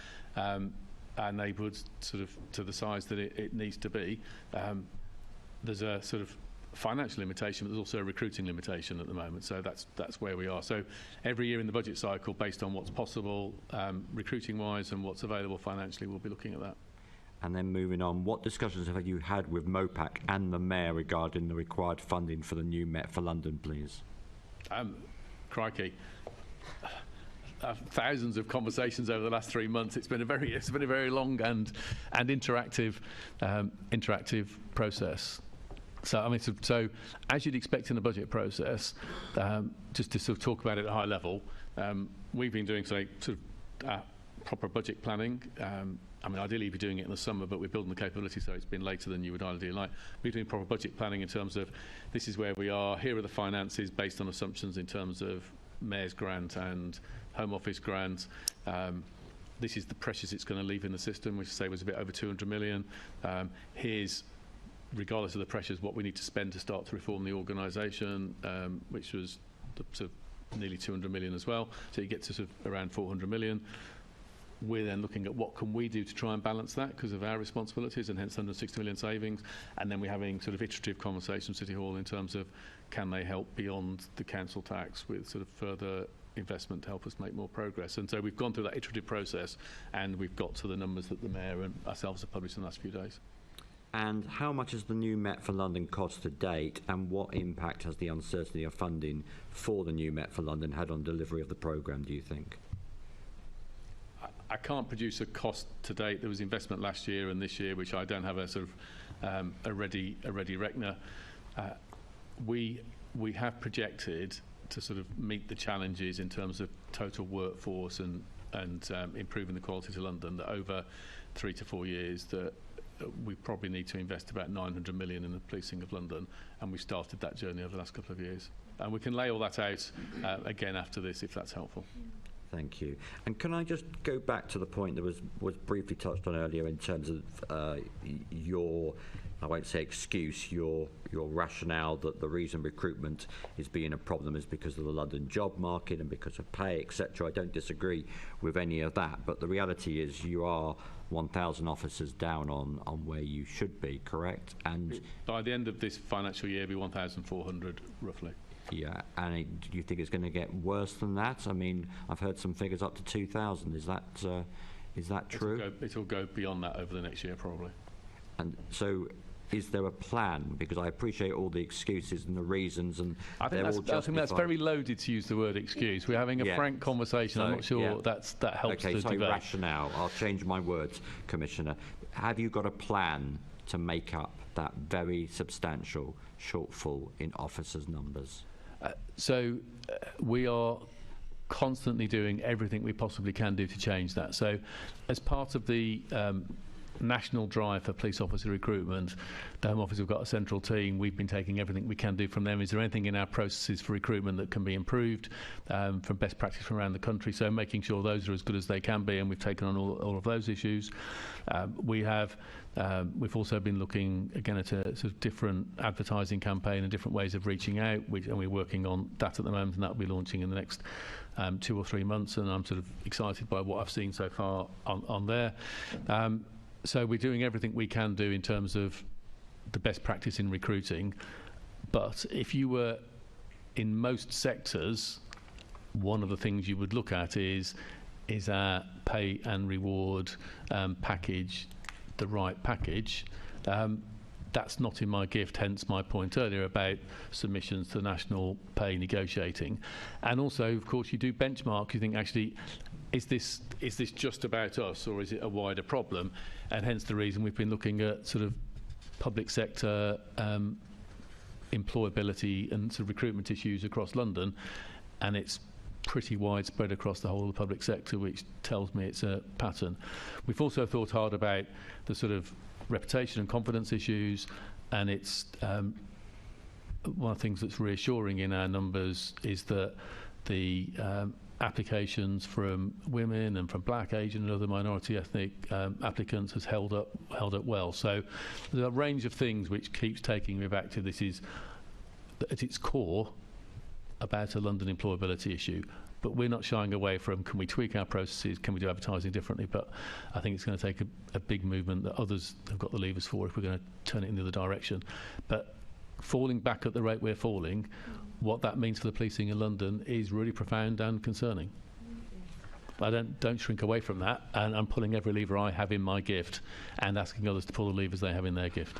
[SPEAKER 1] neighbourhoods sort of to the size that it needs to be. There's a sort of financial limitation, but there's also a recruiting limitation at the moment, so that's where we are. So every year in the budget cycle, based on what's possible recruiting-wise and what's available financially, we'll be looking at that.
[SPEAKER 8] And then moving on, what discussions have you had with MOPAC and the Mayor regarding the required funding for the new Met for London, please?
[SPEAKER 1] Crikey. Thousands of conversations over the last 3 months. It's been a very long and interactive process. So I mean, so as you'd expect in the budget process, just to sort of talk about it at a high level, we've been doing sort of proper budget planning. I mean, ideally, we'd be doing it in the summer, but we're building the capability, so it's been later than you would ideally like. We're doing proper budget planning in terms of this is where we are, here are the finances based on assumptions in terms of Mayor's grant and Home Office grant. This is the pressures it's going to leave in the system, which I say was a bit over 200 million. Here's, regardless of the pressures, what we need to spend to start to reform the organisation, which was sort of nearly 200 million as well. So you get to sort of around 400 million. We're then looking at what can we do to try and balance that because of our responsibilities, and hence 160 million savings. And then we're having sort of iterative conversations with City Hall in terms of can they help beyond the council tax with sort of further investment to help us make more progress. And so we've gone through that iterative process, and we've got to the numbers that the Mayor and ourselves have published in the last few days.
[SPEAKER 8] And how much has the new Met for London cost to date, and what impact has the uncertainty of funding for the new Met for London had on delivery of the programme, do you think?
[SPEAKER 1] I can't produce a cost to date. There was investment last year and this year, which I don't have a sort of a ready reckoner. We we have projected to sort of meet the challenges in terms of total workforce and improving the quality to London, that over 3 to 4 years that we probably need to invest about 900 million in the policing of London, and we've started that journey over the last couple of years. And we can lay all that out again after this, if that's helpful.
[SPEAKER 8] Thank you. And can I just go back to the point that was briefly touched on earlier in terms of your, I won't say excuse, your rationale that the reason recruitment is being a problem is because of the London job market and because of pay, etc. I don't disagree with any of that, but the reality is you are 1,000 officers down on where you should be, correct? And
[SPEAKER 1] by the end of this financial year, it'll be 1,400 roughly.
[SPEAKER 8] Yeah, and do you think it's going to get worse than that? I mean, I've heard some figures up to 2,000. Is that true?
[SPEAKER 1] It'll go beyond that over the next year, probably.
[SPEAKER 8] And so, is there a plan? Because I appreciate all the excuses and the reasons, and
[SPEAKER 1] I think that's very loaded to use the word excuse. We're having a frank conversation. So, I'm not sure that helps the debate.
[SPEAKER 8] Rationale. I'll change my words, Commissioner. Have you got a plan to make up that very substantial shortfall in officers' numbers?
[SPEAKER 1] We are constantly doing everything we possibly can do to change that. So as part of the national drive for police officer recruitment, the Home Office have got a central team. We've been taking everything we can do from them. Is there anything in our processes for recruitment that can be improved from best practice from around the country? So making sure those are as good as they can be, and we've taken on all of those issues. We've also been looking again at a sort of different advertising campaign and different ways of reaching out, and we're working on that at the moment, and that will be launching in the next 2 or 3 months, and I'm sort of excited by what I've seen so far on there. So we're doing everything we can do in terms of the best practice in recruiting, but if you were in most sectors, one of the things you would look at is our pay and reward package the right package? That's not in my gift, hence my point earlier about submissions to national pay negotiating. And also, of course, you do benchmark. You think, actually, is this just about us, or is it a wider problem? And hence the reason we've been looking at sort of public sector employability and sort of recruitment issues across London, and it's pretty widespread across the whole of the public sector, which tells me it's a pattern. We've also thought hard about the sort of reputation and confidence issues, and it's one of the things that's reassuring in our numbers is that the applications from women and from black, Asian and other minority ethnic applicants has held up well. So there's a range of things which keeps taking me back to this is at its core about a London employability issue, but we're not shying away from, can we tweak our processes, can we do advertising differently? But I think it's going to take a big movement that others have got the levers for if we're going to turn it in the other direction. But falling back at the rate we're falling, what that means for the policing in London is really profound and concerning. I don't shrink away from that, and I'm pulling every lever I have in my gift and asking others to pull the levers they have in their gift.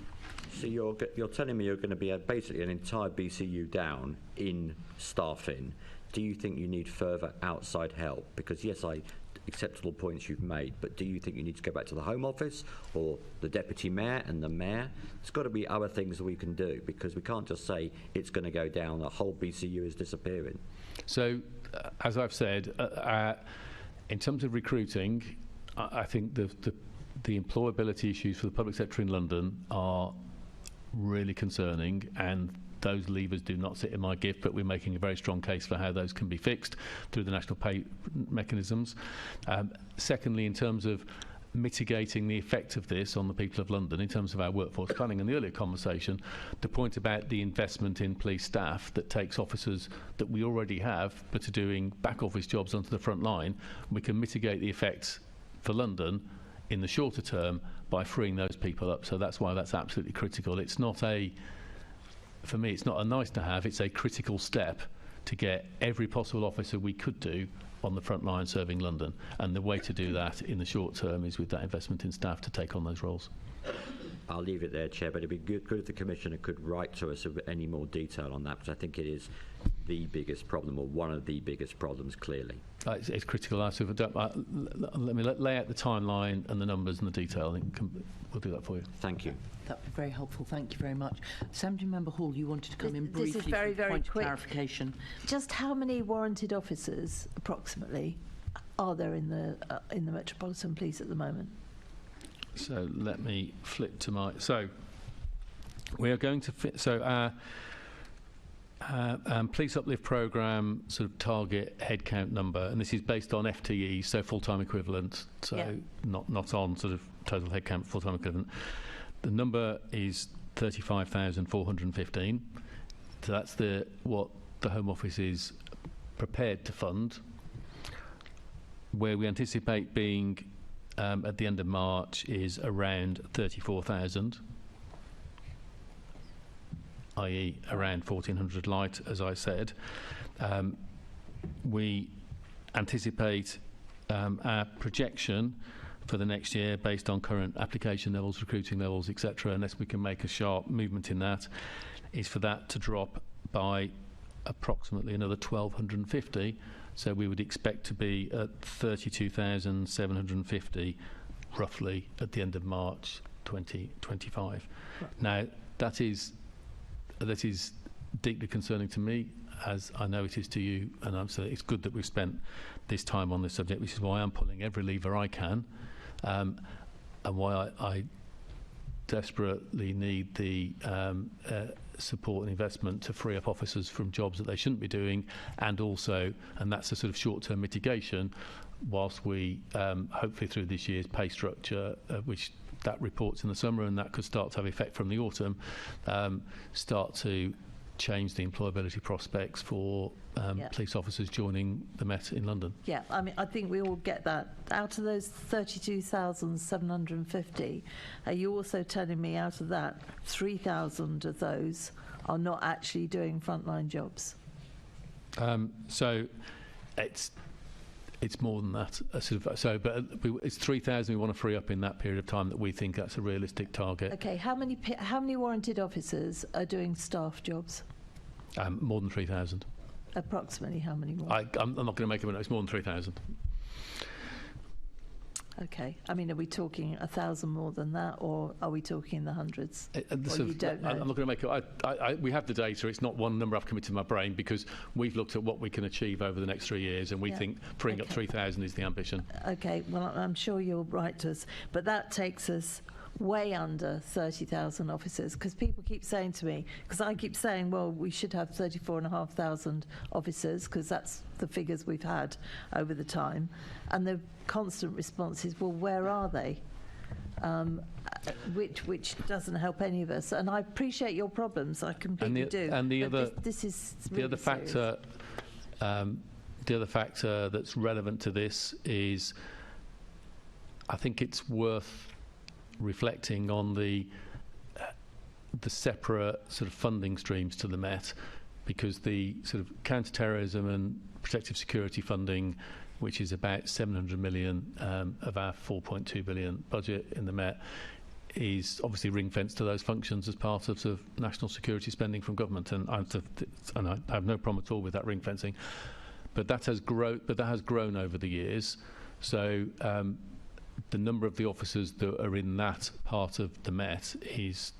[SPEAKER 8] So you're telling me you're going to be basically an entire BCU down in staffing. Do you think you need further outside help? Because yes, I accept all the points you've made, but do you think you need to go back to the Home Office or the Deputy Mayor and the Mayor? There's got to be other things that we can do, because we can't just say it's going to go down, the whole BCU is disappearing.
[SPEAKER 1] So, as I've said, in terms of recruiting, I think the employability issues for the public sector in London are really concerning, and those levers do not sit in my gift, but we're making a very strong case for how those can be fixed through the national pay mechanisms. Secondly, in terms of mitigating the effect of this on the people of London, in terms of our workforce planning and the earlier conversation, the point about the investment in police staff that takes officers that we already have but are doing back office jobs onto the front line, we can mitigate the effects for London in the shorter term by freeing those people up. So that's why that's absolutely critical. It's not for me, it's not a nice to have, it's a critical step to get every possible officer we could do on the front line serving London. And the way to do that in the short term is with that investment in staff to take on those roles.
[SPEAKER 8] I'll leave it there, Chair, but it'd be good if the Commissioner could write to us with any more detail on that, because I think it is the biggest problem, or one of the biggest problems, clearly.
[SPEAKER 1] It's critical. Let me lay out the timeline and the numbers and the detail. We'll do that for you.
[SPEAKER 8] Thank you.
[SPEAKER 2] That would be very helpful. Thank you very much. Assembly Member Hall, you wanted to come in briefly.
[SPEAKER 4] This is very, very
[SPEAKER 2] point
[SPEAKER 4] quick.
[SPEAKER 2] Of clarification.
[SPEAKER 4] Just how many warranted officers, approximately, are there in the Metropolitan Police at the moment?
[SPEAKER 1] So let me flip to my. So we are going to fit. So our police uplift programme sort of target headcount number, and this is based on FTE, so full-time equivalent. So not on sort of total headcount, full-time equivalent. The number is 35,415. So that's what the Home Office is prepared to fund. Where we anticipate being at the end of March is around 34,000, i.e. around 1,400 light, as I said. We anticipate our projection for the next year, based on current application levels, recruiting levels, etc., unless we can make a sharp movement in that, is for that to drop by approximately another 1,250. So we would expect to be at 32,750 roughly at the end of March 2025. Right. Now, that is deeply concerning to me, as I know it is to you, and so it's good that we've spent this time on this subject, which is why I'm pulling every lever I can, and why I desperately need the support and investment to free up officers from jobs that they shouldn't be doing, and also, and that's a sort of short-term mitigation, whilst we hopefully through this year's pay structure, which that reports in the summer and that could start to have effect from the autumn, start to change the employability prospects for police officers joining the Met in London.
[SPEAKER 4] Yeah, I mean, I think we all get that. Out of those 32,750, are you also telling me out of that 3,000 of those are not actually doing frontline jobs?
[SPEAKER 1] So it's more than that. But it's 3,000 we want to free up in that period of time that we think that's a realistic target.
[SPEAKER 4] Okay, how many warranted officers are doing staff jobs?
[SPEAKER 1] More than 3,000.
[SPEAKER 4] Approximately how many more?
[SPEAKER 1] I'm not going to make a note. It's more than 3,000.
[SPEAKER 4] Okay. I mean, are we talking 1,000 more than that, or are we talking in the hundreds? You don't know?
[SPEAKER 1] I'm not going to make it. We have the data. It's not one number I've committed to my brain, because we've looked at what we can achieve over the next 3 years, and we think freeing up 3,000 is the ambition.
[SPEAKER 4] Okay. Well, I'm sure you'll write to us, but that takes us way under 30,000 officers, because people keep saying to me, because I keep saying, well, we should have 34,500 officers, because that's the figures we've had over the time, and the constant response is, well, where are they? Which doesn't help any of us. And I appreciate your problems, I completely do.
[SPEAKER 1] And the other,
[SPEAKER 4] this is really
[SPEAKER 1] the other factor, the other factor that's relevant to this is, I think it's worth reflecting on the separate sort of funding streams to the Met, because the sort of counter-terrorism and protective security funding, which is about 700 million of our 4.2 billion budget in the Met, is obviously ring-fenced to those functions as part of sort of national security spending from government, and I have no problem at all with that ring-fencing. But that has grown over the years. So the number of the officers that are in that part of the Met has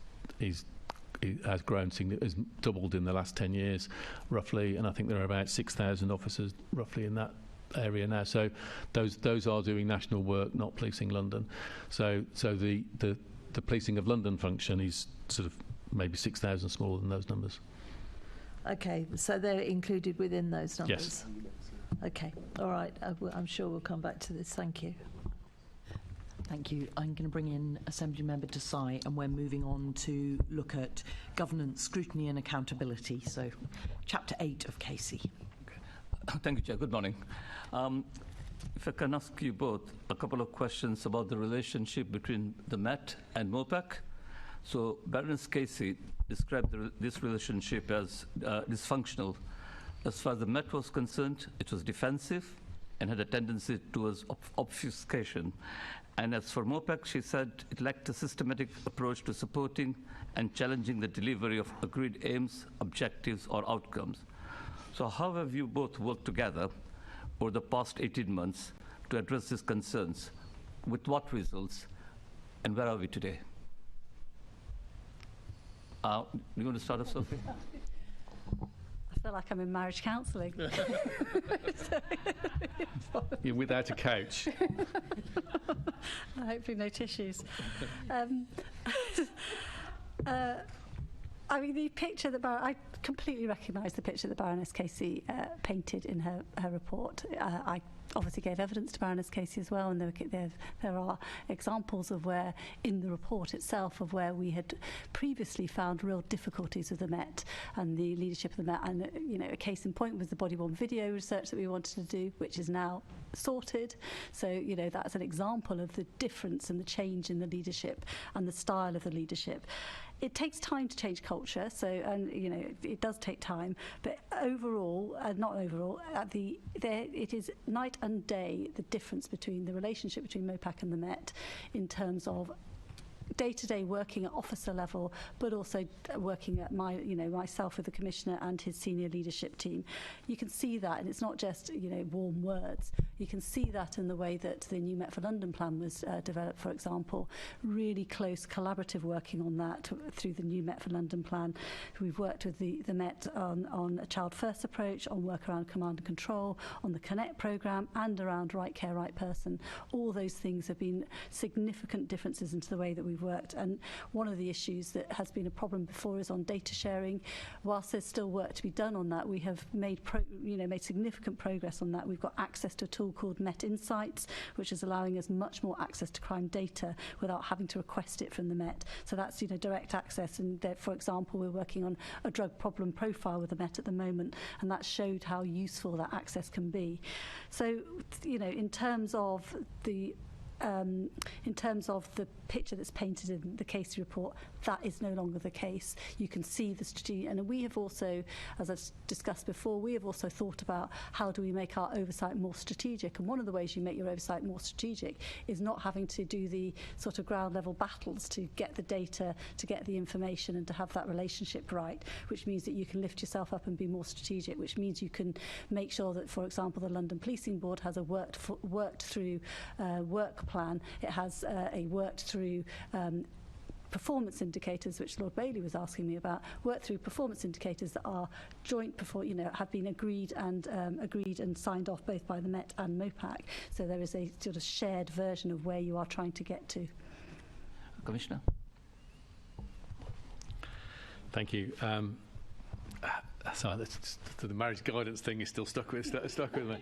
[SPEAKER 1] grown, has doubled in the last 10 years, roughly, and I think there are about 6,000 officers roughly in that area now. So those are doing national work, not policing London. So the policing of London function is sort of maybe 6,000 smaller than those numbers.
[SPEAKER 4] Okay, so they're included within those numbers?
[SPEAKER 1] Yes.
[SPEAKER 4] Okay, all right. I'm sure we'll come back to this. Thank you.
[SPEAKER 2] Thank you. I'm going to bring in Assembly Member Desai, and we're moving on to look at governance, scrutiny and accountability. So, Chapter 8 of Casey.
[SPEAKER 9] Okay. Thank you, Chair. Good morning. If I can ask you both a couple of questions about the relationship between the Met and MOPAC. So, Baroness Casey described this relationship as dysfunctional. As far as the Met was concerned, it was defensive and had a tendency towards obfuscation. And as for MOPAC, she said it lacked a systematic approach to supporting and challenging the delivery of agreed aims, objectives, or outcomes. So how have you both worked together over the past 18 months to address these concerns? With what results? And where are we today? You want to start off, Sophie?
[SPEAKER 3] I feel like I'm in marriage counselling.
[SPEAKER 1] You're without a couch.
[SPEAKER 3] Hopefully no tissues. I mean, the picture that I completely recognise the picture that Baroness Casey painted in her report. I obviously gave evidence to Baroness Casey as well, and there are examples of where, in the report itself, of where we had previously found real difficulties with the Met and the leadership of the Met. And, you know, a case in point was the body-worn video research that we wanted to do, which is now sorted. So, you know, that's an example of the difference and the change in the leadership and the style of the leadership. It takes time to change culture, so, and you know, it does take time, but overall, it is night and day the difference between the relationship between MOPAC and the Met in terms of day-to-day working at officer level, but also working at myself with the Commissioner and his senior leadership team. You can see that, and it's not just, you know, warm words. You can see that in the way that the new Met for London plan was developed, for example. Really close collaborative working on that through the new Met for London plan. We've worked with the Met on a child first approach, on work around command and control, on the Connect programme, and around right care, right person. All those things have been significant differences into the way that we've worked. And one of the issues that has been a problem before is on data sharing. Whilst there's still work to be done on that, we have made significant progress on that. We've got access to a tool called Met Insights, which is allowing us much more access to crime data without having to request it from the Met. So that's, you know, direct access. And for example, we're working on a drug problem profile with the Met at the moment, and that showed how useful that access can be. So, you know, in terms of the picture that's painted in the Casey report, that is no longer the case. You can see the strategy, and we have also, as I've discussed before, we have also thought about how do we make our oversight more strategic. And one of the ways you make your oversight more strategic is not having to do the sort of ground level battles to get the data, to get the information, and to have that relationship right, which means that you can lift yourself up and be more strategic, which means you can make sure that, for example, the London Policing Board has a worked through work plan. It has a worked through performance indicators, which Lord Bailey was asking me about, work through performance indicators that are joint, have been agreed and signed off both by the Met and MOPAC. So there is a sort of shared version of where you are trying to get to.
[SPEAKER 9] Commissioner.
[SPEAKER 1] Thank you. Sorry, the marriage guidance thing is still stuck with me.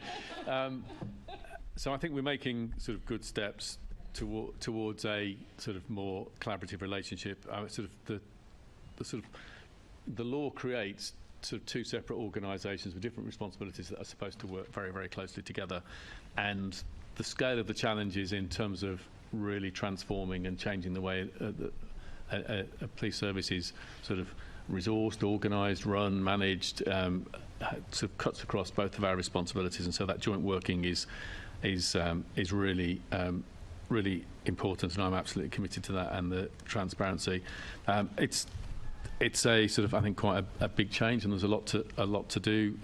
[SPEAKER 1] So I think we're making sort of good steps towards a sort of more collaborative relationship. The law creates sort of two separate organisations with different responsibilities that are supposed to work very, very closely together, and the scale of the challenges in terms of really transforming and changing the way a police service is sort of resourced, organised, run, managed, sort of cuts across both of our responsibilities, and so that joint working is really really important, and I'm absolutely committed to that and the transparency. It's a sort of, I think, quite a big change, and there's a lot to do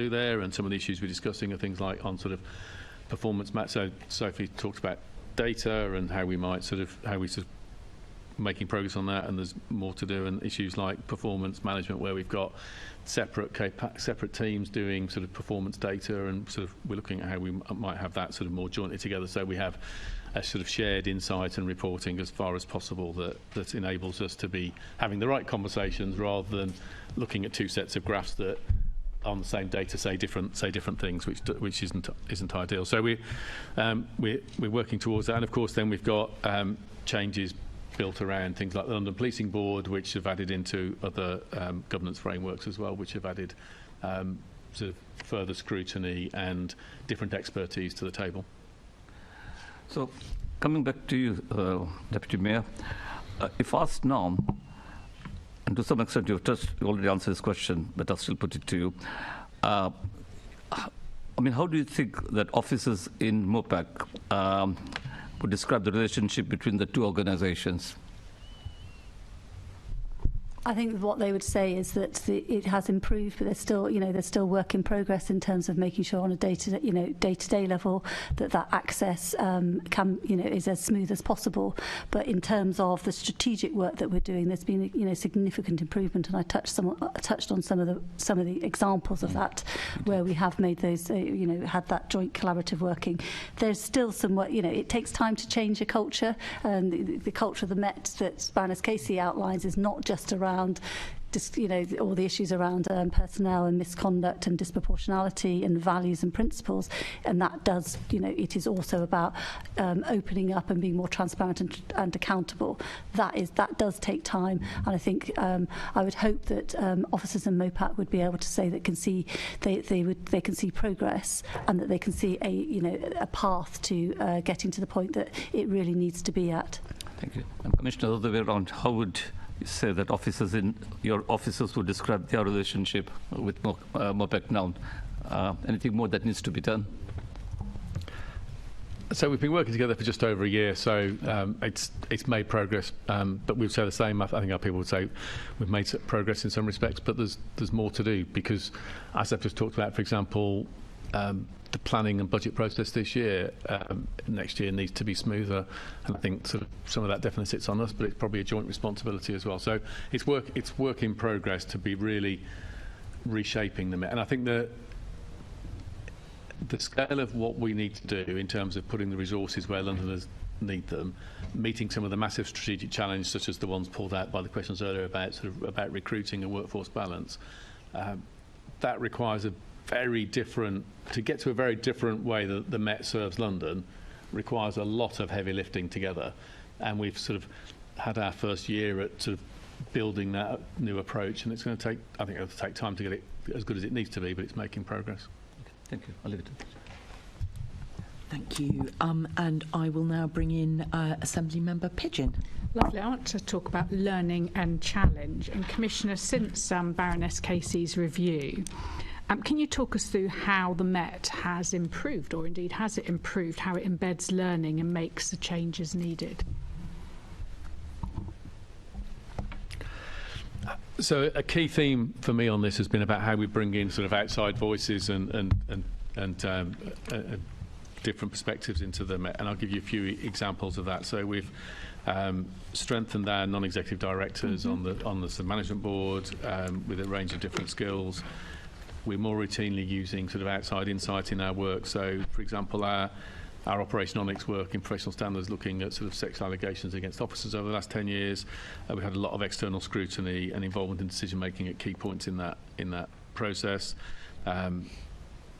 [SPEAKER 1] there. And some of the issues we're discussing are things like on sort of performance match. So Sophie talked about data and how we making progress on that, and there's more to do, and issues like performance management, where we've got separate teams doing sort of performance data, and sort of we're looking at how we might have that sort of more jointly together, so we have a sort of shared insight and reporting as far as possible that enables us to be having the right conversations rather than looking at two sets of graphs that on the same data say different things, which isn't ideal. So we're working towards that, and of course then we've got changes built around things like the London Policing Board, which have added into other governance frameworks as well, which have added sort of further scrutiny and different expertise to the table.
[SPEAKER 9] So, coming back to you, Deputy Mayor, if asked now, and to some extent you've already answered this question, but I'll still put it to you. I mean, how do you think that officers in MOPAC would describe the relationship between the two organisations?
[SPEAKER 3] I think what they would say is that it has improved, but there's still work in progress in terms of making sure on a day-to-day level that access is as smooth as possible. But in terms of the strategic work that we're doing, there's been significant improvement, and I touched on some of the examples of that where we have made those had that joint collaborative working. There's still some work. It takes time to change a culture, and the culture of the Met that Baroness Casey outlines is not just around all the issues around personnel and misconduct and disproportionality and values and principles, and that does, it is also about opening up and being more transparent and accountable. That does take time, and I think I would hope that officers in MOPAC would be able to say that they can see progress, and that they can see a path to getting to the point that it really needs to be at.
[SPEAKER 9] Thank you. And Commissioner, the other way around, how would you say that your officers would describe their relationship with MOPAC now? Anything more that needs to be done?
[SPEAKER 1] So we've been working together for just over a year, so it's made progress, but we'd say the same. I think our people would say we've made progress in some respects, but there's more to do, because as I've just talked about, for example, the planning and budget process this year, next year needs to be smoother, and I think sort of some of that definitely sits on us, but it's probably a joint responsibility as well. So it's work in progress to be really reshaping them, and I think the scale of what we need to do in terms of putting the resources where Londoners need them, meeting some of the massive strategic challenges such as the ones pulled out by the questions earlier about recruiting and workforce balance, that requires to get to a very different way that the Met serves London requires a lot of heavy lifting together, and we've sort of had our first year at sort of building that new approach, and I think it'll take time to get it as good as it needs to be, but it's making progress.
[SPEAKER 9] Okay, thank you. I'll leave it to you.
[SPEAKER 2] Thank you. And I will now bring in Assembly Member Pidgeon.
[SPEAKER 7] Lovely. I want to talk about learning and challenge. And Commissioner, since Baroness Casey's review, can you talk us through how the Met has improved, or indeed has it improved, how it embeds learning and makes the changes needed?
[SPEAKER 1] So a key theme for me on this has been about how we bring in sort of outside voices and different perspectives into the Met, and I'll give you a few examples of that. So we've strengthened our non-executive directors on the sort of management board with a range of different skills. We're more routinely using sort of outside insight in our work. So, for example, our operationonics work in professional standards, looking at sort of sexual allegations against officers over the last 10 years. We've had a lot of external scrutiny and involvement in decision making at key points in that process.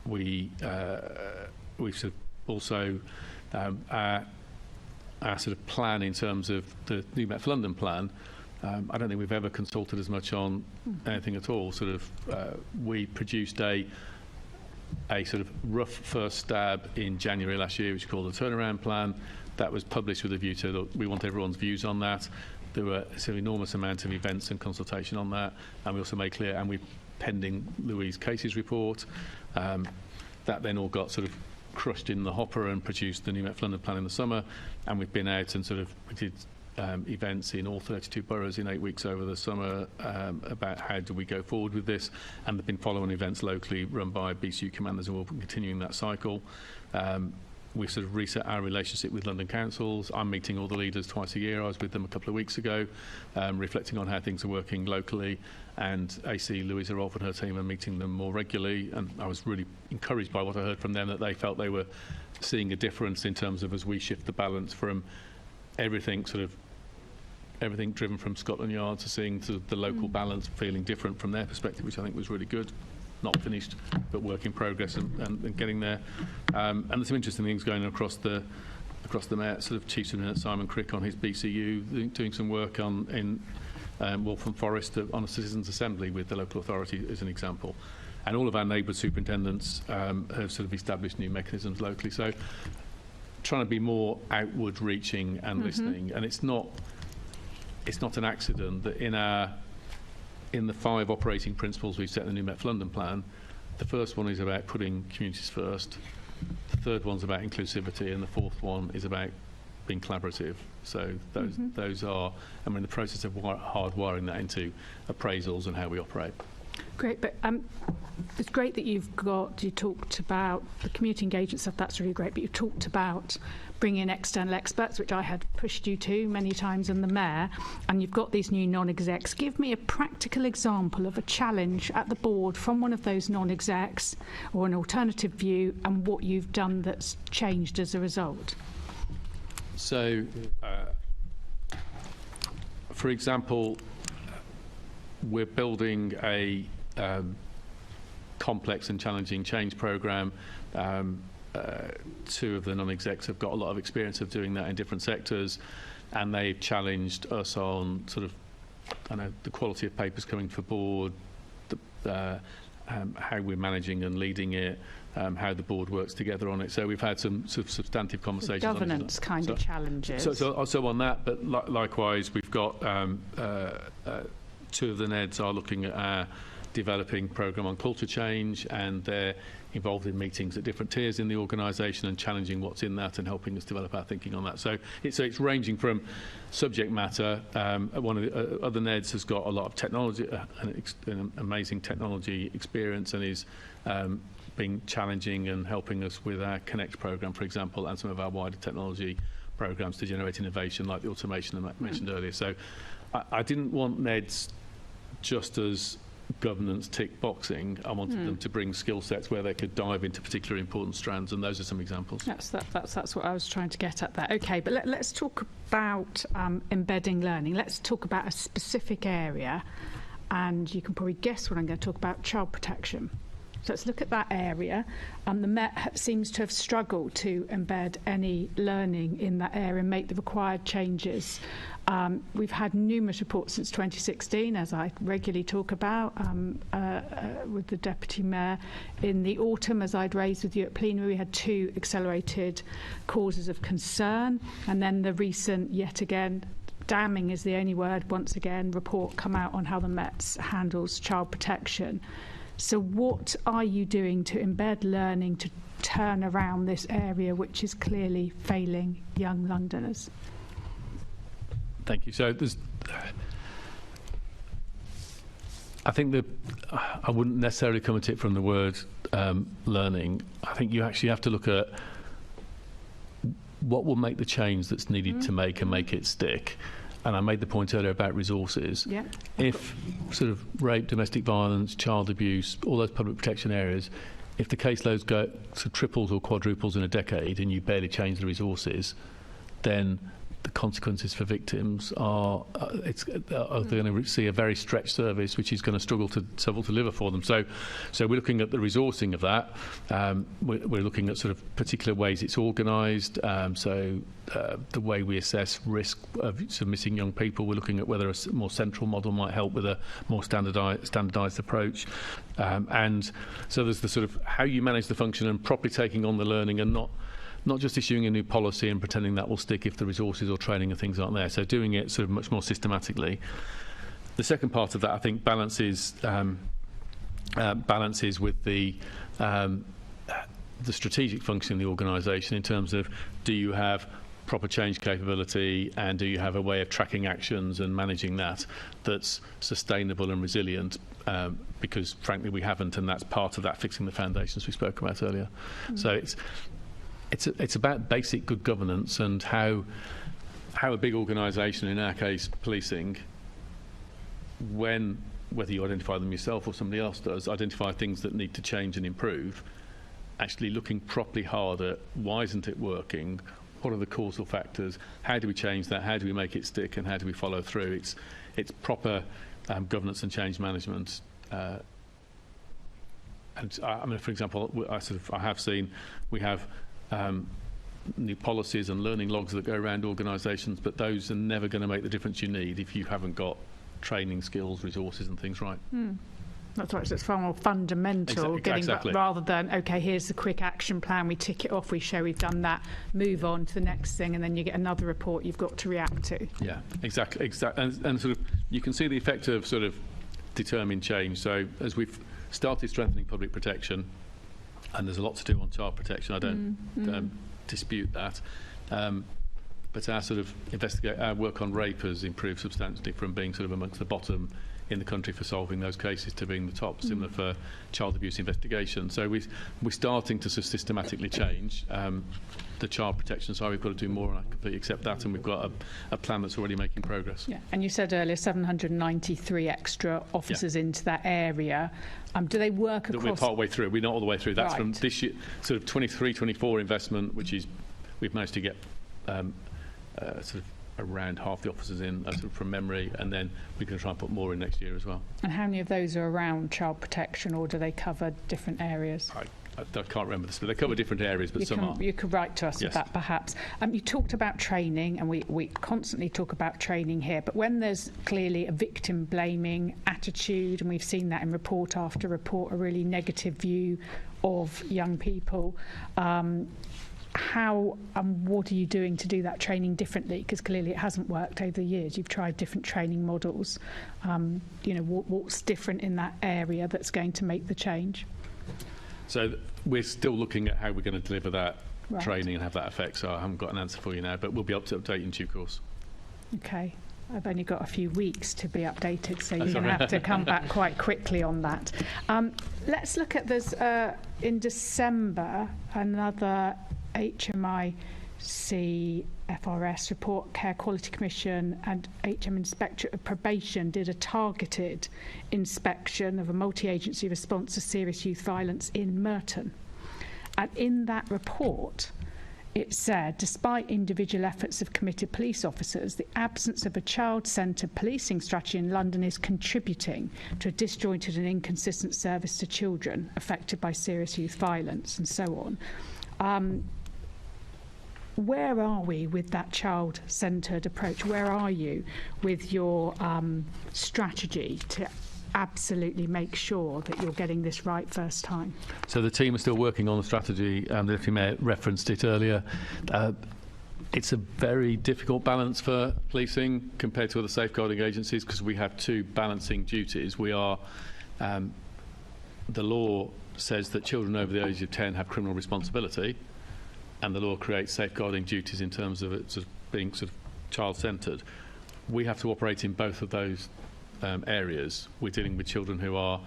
[SPEAKER 1] We've sort of also our sort of plan in terms of the New Met for London plan. I don't think we've ever consulted as much on anything at all. Sort of, we produced a sort of rough first stab in January last year, which is called the turnaround plan. That was published with a view to we want everyone's views on that. There were an enormous amount of events and consultation on that, and we also made clear, and we're pending Louise Casey's report. That then all got sort of crushed in the hopper and produced the New Met for London plan in the summer, and we've been out and we did events in all 32 boroughs in 8 weeks over the summer about how do we go forward with this, and there have been follow-on events locally run by BCU commanders, and we'll be continuing that cycle. We've sort of reset our relationship with London councils. I'm meeting all the leaders twice a year. I was with them a couple of weeks ago, reflecting on how things are working locally, and AC Louisa Rolfe and her team are meeting them more regularly, and I was really encouraged by what I heard from them, that they felt they were seeing a difference in terms of as we shift the balance from everything driven from Scotland Yard to seeing the local balance feeling different from their perspective, which I think was really good. Not finished, but work in progress and getting there. And there's some interesting things going on across the Met. Sort of Chief Superintendent Simon Crick on his BCU doing some work in Waltham Forest on a citizens' assembly with the local authority as an example. And all of our neighbour superintendents have sort of established new mechanisms locally. So trying to be more outward reaching and listening, and it's not an accident that in the 5 operating principles we've set in the New Met for London plan, the first one is about putting communities first, the third one's about inclusivity, and the fourth one is about been collaborative. So those are, and we're in the process of hardwiring that into appraisals and how we operate.
[SPEAKER 7] Great, but it's great that you talked about the community engagement stuff, that's really great, but you talked about bringing in external experts, which I had pushed you to many times, and the Mayor, and you've got these new non-execs. Give me a practical example of a challenge at the board from one of those non-execs or an alternative view, and what you've done that's changed as a result.
[SPEAKER 1] So, for example, we're building a complex and challenging change programme. Two of the non-execs have got a lot of experience of doing that in different sectors, and they've challenged us on sort of, the quality of papers coming for board, how we're managing and leading it, how the board works together on it. So we've had some sort of substantive conversations.
[SPEAKER 7] Governance
[SPEAKER 1] on it.
[SPEAKER 7] kind of challenges.
[SPEAKER 1] So on that, but likewise, we've got two of the NEDs are looking at our developing programme on culture change, and they're involved in meetings at different tiers in the organisation and challenging what's in that and helping us develop our thinking on that. So it's ranging from subject matter. One of the other NEDs has got a lot of technology, an amazing technology experience, and is being challenging and helping us with our Connect programme, for example, and some of our wider technology programmes to generate innovation, like the automation I mentioned earlier. So I didn't want NEDs just as governance tick boxing. I wanted them to bring skill sets where they could dive into particularly important strands, and those are some examples.
[SPEAKER 7] That's what I was trying to get at there. Okay, but let's talk about embedding learning. Let's talk about a specific area, and you can probably guess what I'm going to talk about: child protection. So let's look at that area. The Met seems to have struggled to embed any learning in that area and make the required changes. We've had numerous reports since 2016, as I regularly talk about with the Deputy Mayor. In the autumn, as I'd raised with you at plenary, we had 2 accelerated causes of concern, and then the recent, yet again, damning is the only word, once again, report come out on how the Met handles child protection. So what are you doing to embed learning to turn around this area, which is clearly failing young Londoners?
[SPEAKER 1] Thank you. So I think that I wouldn't necessarily come at it from the word learning. I think you actually have to look at what will make the change that's needed to make and make it stick. And I made the point earlier about resources.
[SPEAKER 7] Yeah.
[SPEAKER 1] If sort of rape, domestic violence, child abuse, all those public protection areas, if the caseloads go sort of triples or quadruples in a decade and you barely change the resources, then the consequences for victims are they're going to see a very stretched service, which is going to struggle to deliver for them. So we're looking at the resourcing of that. We're looking at sort of particular ways it's organised. The way we assess risk of some missing young people, we're looking at whether a more central model might help with a more standardised approach. And so there's the sort of how you manage the function and properly taking on the learning, and not just issuing a new policy and pretending that will stick if the resources or training and things aren't there. So doing it sort of much more systematically. The second part of that, I think, balances with the strategic function of the organisation in terms of, do you have proper change capability, and do you have a way of tracking actions and managing that's sustainable and resilient? Because frankly we haven't, and that's part of that fixing the foundations we spoke about earlier. So it's about basic good governance and how a big organisation, in our case policing, whether you identify them yourself or somebody else does, identify things that need to change and improve, actually looking properly hard at why isn't it working, what are the causal factors, how do we change that, how do we make it stick, and how do we follow through. It's proper governance and change management. And I mean, for example, I have seen we have new policies and learning logs that go around organisations, but those are never going to make the difference you need if you haven't got training, skills, resources and things right.
[SPEAKER 7] That's right, so it's far more fundamental,
[SPEAKER 1] Exactly.
[SPEAKER 7] Rather than, OK, here's the quick action plan, we tick it off, we show we've done that, move on to the next thing, and then you get another report you've got to react to.
[SPEAKER 1] Yeah, exactly. And sort of you can see the effect of sort of determined change. So as we've started strengthening public protection, and there's a lot to do on child protection, I don't dispute that. but our sort of our work on rape has improved substantially from being sort of amongst the bottom in the country for solving those cases to being the top. Similar for child abuse investigation. So we're starting to sort of systematically change the child protection side. We've got to do more, and I completely accept that, and we've got a plan that's already making progress.
[SPEAKER 7] Yeah, and you said earlier 793 extra officers into that area. Do they work across...
[SPEAKER 1] We're part way through. We're not all the way through. That's
[SPEAKER 7] right.
[SPEAKER 1] From this year, sort of 23-24 investment, which is we've managed to get sort of around half the officers in sort of from memory, and then we're going to try and put more in next year as well.
[SPEAKER 7] And how many of those are around child protection, or do they cover different areas?
[SPEAKER 1] I can't remember this, but they cover different areas, but some are.
[SPEAKER 7] You could write to us
[SPEAKER 1] Yes.
[SPEAKER 7] with that, perhaps. You talked about training, and we constantly talk about training here, but when there's clearly a victim-blaming attitude, and we've seen that in report after report, a really negative view of young people, how and what are you doing to do that training differently? Because clearly it hasn't worked over the years. You've tried different training models. What's different in that area that's going to make the change?
[SPEAKER 1] So we're still looking at how we're going to deliver that
[SPEAKER 7] Right.
[SPEAKER 1] training and have that effect. So I haven't got an answer for you now, but we'll be up to update in due course.
[SPEAKER 7] Okay. I've only got a few weeks to be updated, so you're going to have to come back quite quickly on that. Let's look at this. In December, another HMIC FRS report, Care Quality Commission and HM Inspectorate of Probation did a targeted inspection of a multi-agency response to serious youth violence in Merton. And in that report, it said, despite individual efforts of committed police officers, the absence of a child-centred policing strategy in London is contributing to a disjointed and inconsistent service to children affected by serious youth violence, and so on. Where are we with that child-centred approach? Where are you with your strategy to absolutely make sure that you're getting this right first time?
[SPEAKER 1] So the team are still working on the strategy. The Deputy Mayor referenced it earlier. It's a very difficult balance for policing compared to other safeguarding agencies because we have two balancing duties. We are, the law says that children over the age of 10 have criminal responsibility, and the law creates safeguarding duties in terms of it sort of being sort of child-centred. We have to operate in both of those areas. We're dealing with children who are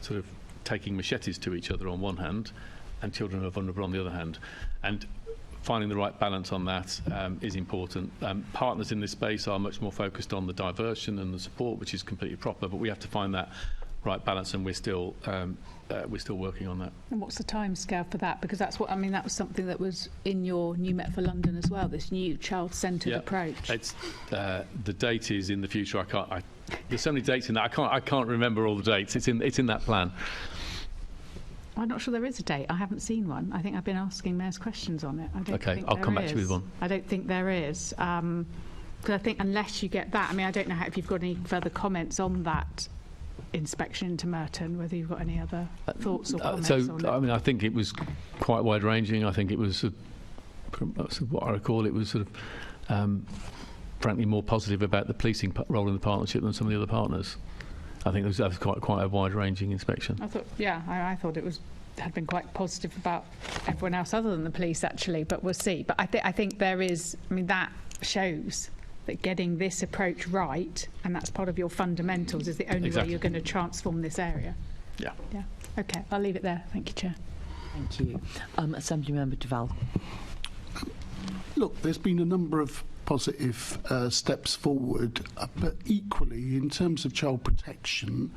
[SPEAKER 1] sort of taking machetes to each other on one hand, and children who are vulnerable on the other hand. And finding the right balance on that is important. Partners in this space are much more focused on the diversion and the support, which is completely proper, but we have to find that right balance, and we're still working on that. And
[SPEAKER 7] what's the timescale for that? Because that's what I mean. That was something that was in your new Met for London as well. This new child-centred approach.
[SPEAKER 1] It's the date is in the future. There's so many dates in that. I can't remember all the dates. It's in that plan.
[SPEAKER 7] I'm not sure there is a date. I haven't seen one. I think I've been asking mayors questions on it. I don't think
[SPEAKER 1] I'll come back to you with one.
[SPEAKER 7] I don't think there is. Because I think unless you get that, I mean, I don't know if you've got any further comments on that inspection into Merton, whether you've got any other thoughts or comments on it.
[SPEAKER 1] I mean, I think it was quite wide-ranging. I think it was, from what I recall, it was sort of, frankly, more positive about the policing role in the partnership than some of the other partners. I think that was quite a wide-ranging inspection.
[SPEAKER 7] I thought it had been quite positive about everyone else other than the police, actually, but we'll see. But I think there is, I mean, that shows that getting this approach right, and that's part of your fundamentals, is the only way you're going to transform this area.
[SPEAKER 1] Yeah.
[SPEAKER 7] Okay, I'll leave it there. Thank you, Chair.
[SPEAKER 2] Thank you. Assembly Member Duval.
[SPEAKER 6] Look, there's been a number of positive steps forward, but equally in terms of child protection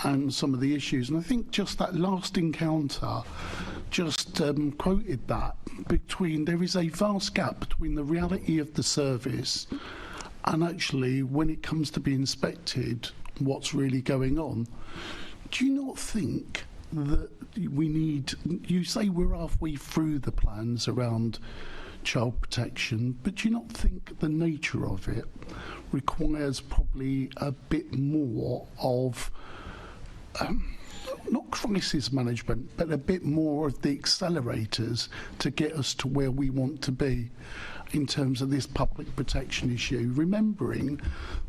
[SPEAKER 6] and some of the issues, and I think just that last encounter just quoted that there is a vast gap between the reality of the service and actually when it comes to be inspected what's really going on. Do you not think that you say we're halfway through the plans around child protection, but do you not think the nature of it requires probably a bit more of not crisis management, but a bit more of the accelerators to get us to where we want to be in terms of this public protection issue, remembering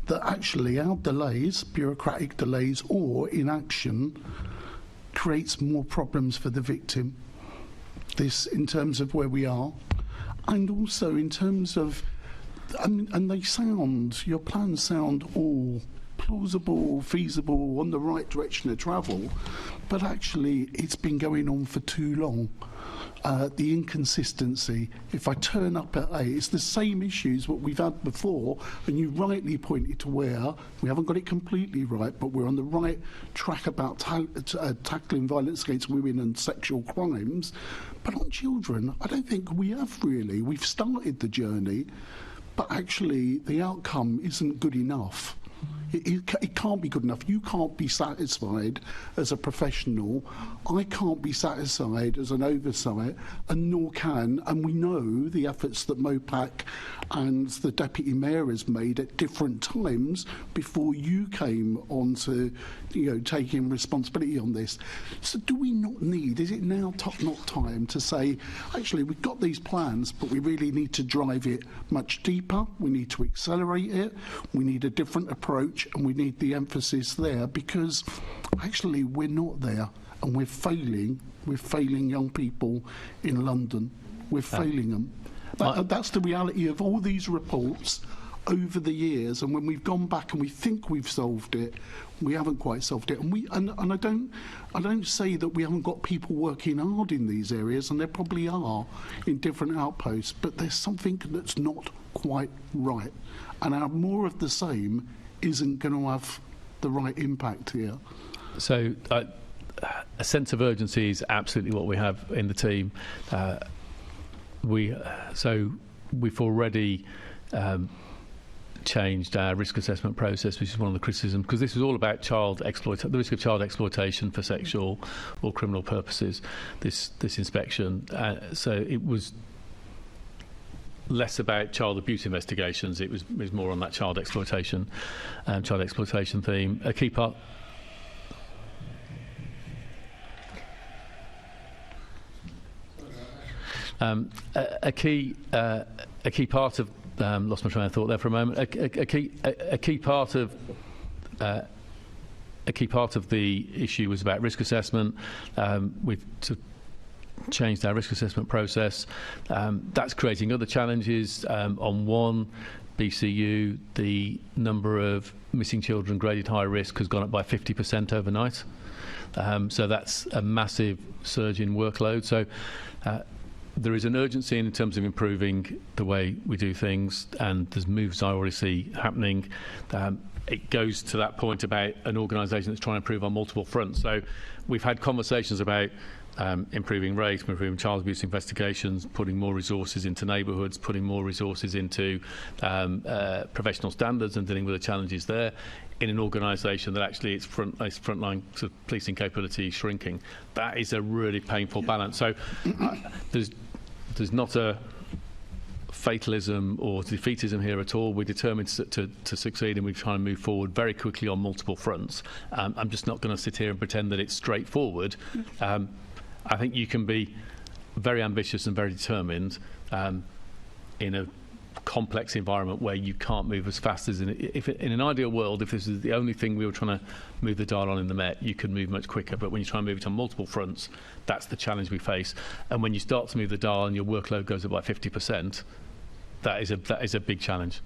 [SPEAKER 6] that actually our delays, bureaucratic delays or inaction, creates more problems for the victim. This in terms of where we are, and also in terms of and your plans sound all plausible, feasible, on the right direction of travel, but actually it's been going on for too long. The inconsistency. If I turn up at 8, it's the same issues what we've had before, and you rightly pointed to where we haven't got it completely right, but we're on the right track about tackling violence against women and sexual crimes. But on children, I don't think we have really. We've started the journey, but actually the outcome isn't good enough. It can't be good enough. You can't be satisfied as a professional. I can't be satisfied as an oversight, and nor can, and we know the efforts that Mopac and the Deputy Mayor has made at different times before you came on to, taking responsibility on this. So do we not need, is it now not time to say, actually, we've got these plans, but we really need to drive it much deeper, we need to accelerate it, we need a different approach, and we need the emphasis there, because actually we're not there, and we're failing young people in London. We're failing them. That's the reality of all these reports over the years, and when we've gone back and we think we've solved it, we haven't quite solved it. And I don't say that we haven't got people working hard in these areas, and there probably are in different outposts, but there's something that's not quite right, and our more of the same isn't going to have the right impact here.
[SPEAKER 1] So a sense of urgency is absolutely what we have in the team. We've already changed our risk assessment process, which is one of the criticisms, because this is all about the risk of child exploitation for sexual or criminal purposes, this inspection. So it was less about child abuse investigations. It was more on that child exploitation theme. A key part. A key part of lost my train of thought there for a moment. A key part of the issue was about risk assessment. We've changed our risk assessment process. That's creating other challenges. On one BCU, the number of missing children graded high risk has gone up by 50% overnight. So that's a massive surge in workload. So there is an urgency in terms of improving the way we do things, and there's moves I already see happening. It goes to that point about an organisation that's trying to improve on multiple fronts. So we've had conversations about improving rape, improving child abuse investigations, putting more resources into neighbourhoods, putting more resources into professional standards and dealing with the challenges there, in an organisation that actually its frontline sort of policing capability is shrinking. That is a really painful balance. So there's not a fatalism or defeatism here at all. We're determined to succeed, and we're trying to move forward very quickly on multiple fronts. I'm just not going to sit here and pretend that it's straightforward. I think you can be very ambitious and very determined in a complex environment where you can't move as fast as in an ideal world, if this is the only thing we were trying to move the dial on in the Met, you could move much quicker. But when you try and move it on multiple fronts, that's the challenge we face. And when you start to move the dial and your workload goes up by 50%, that is a big challenge.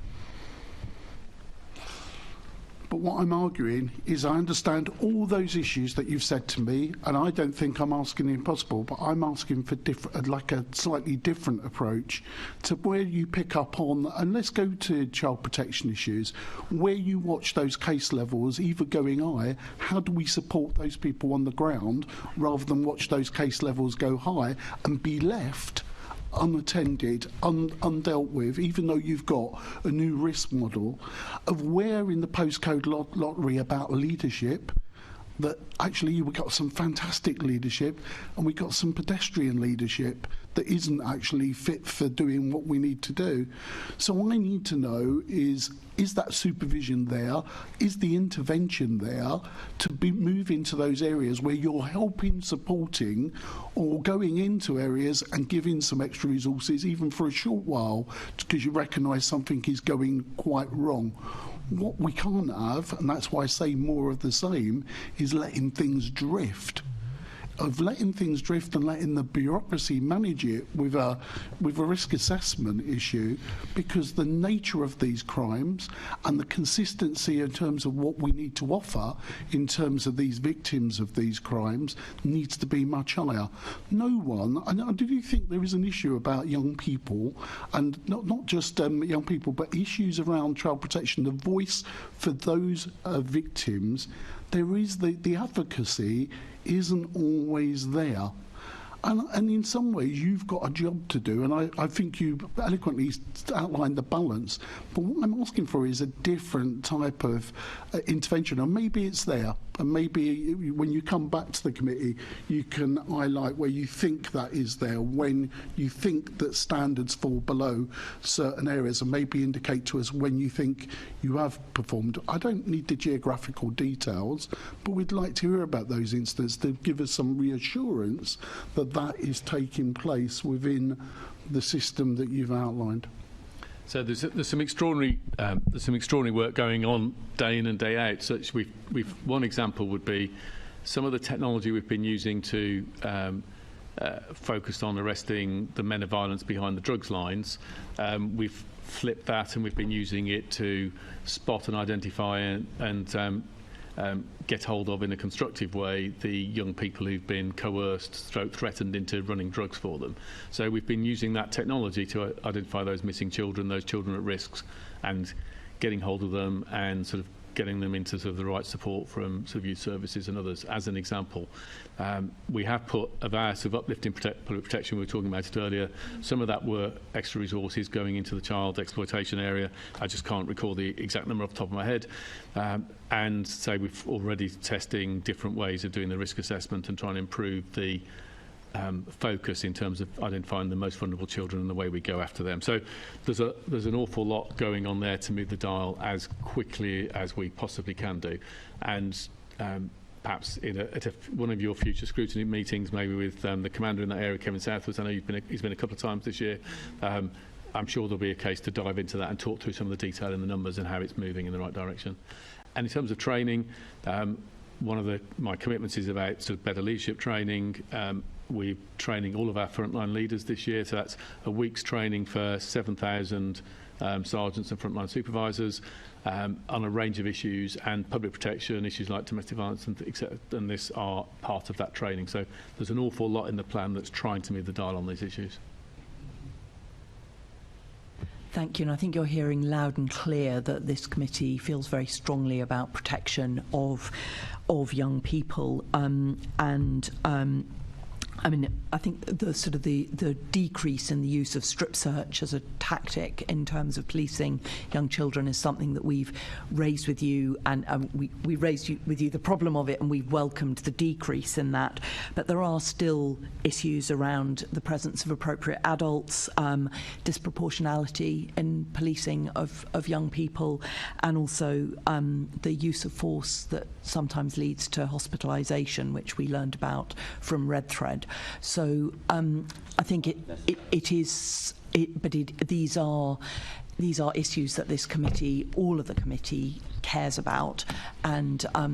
[SPEAKER 6] But what I'm arguing is I understand all those issues that you've said to me, and I don't think I'm asking the impossible, but I'm asking for a slightly different approach to where you pick up on, and let's go to child protection issues, where you watch those case levels either going high, how do we support those people on the ground rather than watch those case levels go high and be left unattended, undealt with, even though you've got a new risk model of where in the postcode lottery about leadership, that actually we've got some fantastic leadership and we've got some pedestrian leadership that isn't actually fit for doing what we need to do. So I need to know is that supervision there? Is the intervention there to move into those areas where you're helping, supporting, or going into areas and giving some extra resources, even for a short while, because you recognise something is going quite wrong? What we can't have, and that's why I say more of the same, is letting things drift. of letting things drift and letting the bureaucracy manage it with a risk assessment issue, because the nature of these crimes and the consistency in terms of what we need to offer in terms of these victims of these crimes needs to be much higher. No one, and do you think there is an issue about young people, and not just young people, but issues around child protection, the voice for those victims? There is the advocacy isn't always there. And in some ways, you've got a job to do, and I think you eloquently outlined the balance. But what I'm asking for is a different type of intervention, and maybe it's there, and maybe when you come back to the committee, you can highlight where you think that is there, when you think that standards fall below certain areas, and maybe indicate to us when you think you have performed. I don't need the geographical details, but we'd like to hear about those incidents to give us some reassurance that that is taking place within the system that you've outlined.
[SPEAKER 1] So there's some extraordinary work going on day in and day out. So one example would be some of the technology we've been using to focus on arresting the men of violence behind the drugs lines. We've flipped that, and we've been using it to spot and identify and get hold of in a constructive way the young people who've been coerced, threatened into running drugs for them. So we've been using that technology to identify those missing children, those children at risks, and getting hold of them and sort of getting them into sort of the right support from sort of youth services and others, as an example. We have put of our sort of uplifting public protection, we were talking about it earlier, some of that were extra resources going into the child exploitation area. I just can't recall the exact number off the top of my head. And so we've already testing different ways of doing the risk assessment and trying to improve the focus in terms of identifying the most vulnerable children and the way we go after them. So there's an awful lot going on there to move the dial as quickly as we possibly can do. And perhaps at one of your future scrutiny meetings, maybe with the commander in that area, Kevin Southworth, I know he's been a couple of times this year, I'm sure there'll be a case to dive into that and talk through some of the detail in the numbers and how it's moving in the right direction. And in terms of training, one of my commitments is about sort of better leadership training. We're training all of our frontline leaders this year, so that's a week's training for 7,000 sergeants and frontline supervisors on a range of issues, and public protection, issues like domestic violence and this are part of that training. So there's an awful lot in the plan that's trying to move the dial on these issues.
[SPEAKER 2] Thank you, and I think you're hearing loud and clear that this committee feels very strongly about protection of young people, I mean, I think the decrease in the use of strip search as a tactic in terms of policing young children is something that we've raised with you, and we raised with you the problem of it, and we've welcomed the decrease in that. But there are still issues around the presence of appropriate adults, disproportionality in policing of young people, and also the use of force that sometimes leads to hospitalisation, which we learned about from Red Thread. So I think these are issues that this committee, all of the committee, cares about, and I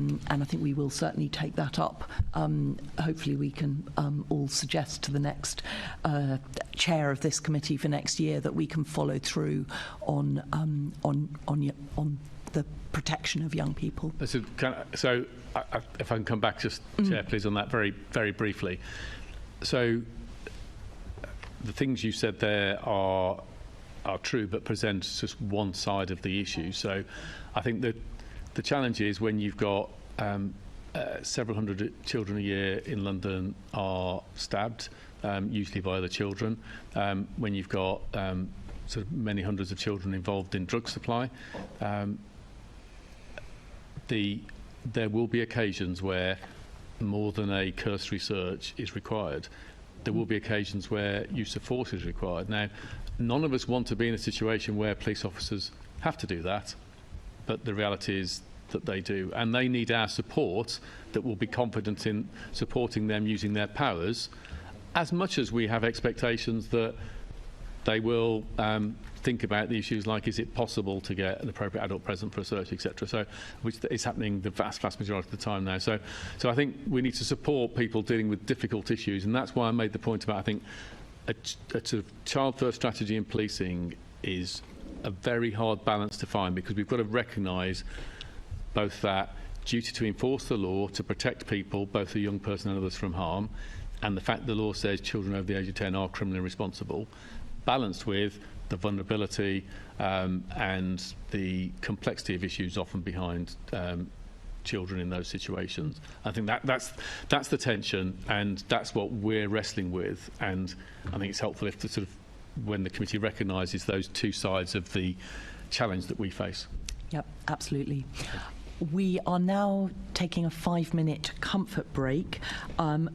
[SPEAKER 2] think we will certainly take that up. Hopefully, we can all suggest to the next chair of this committee for next year that we can follow through on the protection of young people.
[SPEAKER 1] So if I can come back, just Chair, please, on that very, very briefly. So the things you said there are true, but present just one side of the issue. So I think that the challenge is when you've got several hundred children a year in London are stabbed, usually by other children, when you've got sort of many hundreds of children involved in drug supply, there will be occasions where more than a cursory search is required. There will be occasions where use of force is required. Now, none of us want to be in a situation where police officers have to do that, but the reality is that they do, and they need our support that will be confident in supporting them using their powers, as much as we have expectations that They will think about the issues like, is it possible to get an appropriate adult present for a search, etc. So, which is happening the vast majority of the time now. So I think we need to support people dealing with difficult issues, and that's why I made the point about, I think, a sort of child-first strategy in policing is a very hard balance to find, because we've got to recognise both that duty to enforce the law to protect people, both the young person and others, from harm, and the fact the law says children over the age of 10 are criminally responsible, balanced with the vulnerability and the complexity of issues often behind children in those situations. I think that's the tension, and that's what we're wrestling with. And I think it's helpful if when the committee recognises those two sides of the challenge that we face.
[SPEAKER 2] Yep, absolutely. We are now taking a 5-minute comfort break,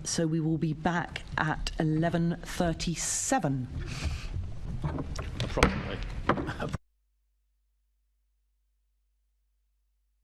[SPEAKER 2] so we will be back at 11:37.
[SPEAKER 1] Approximately.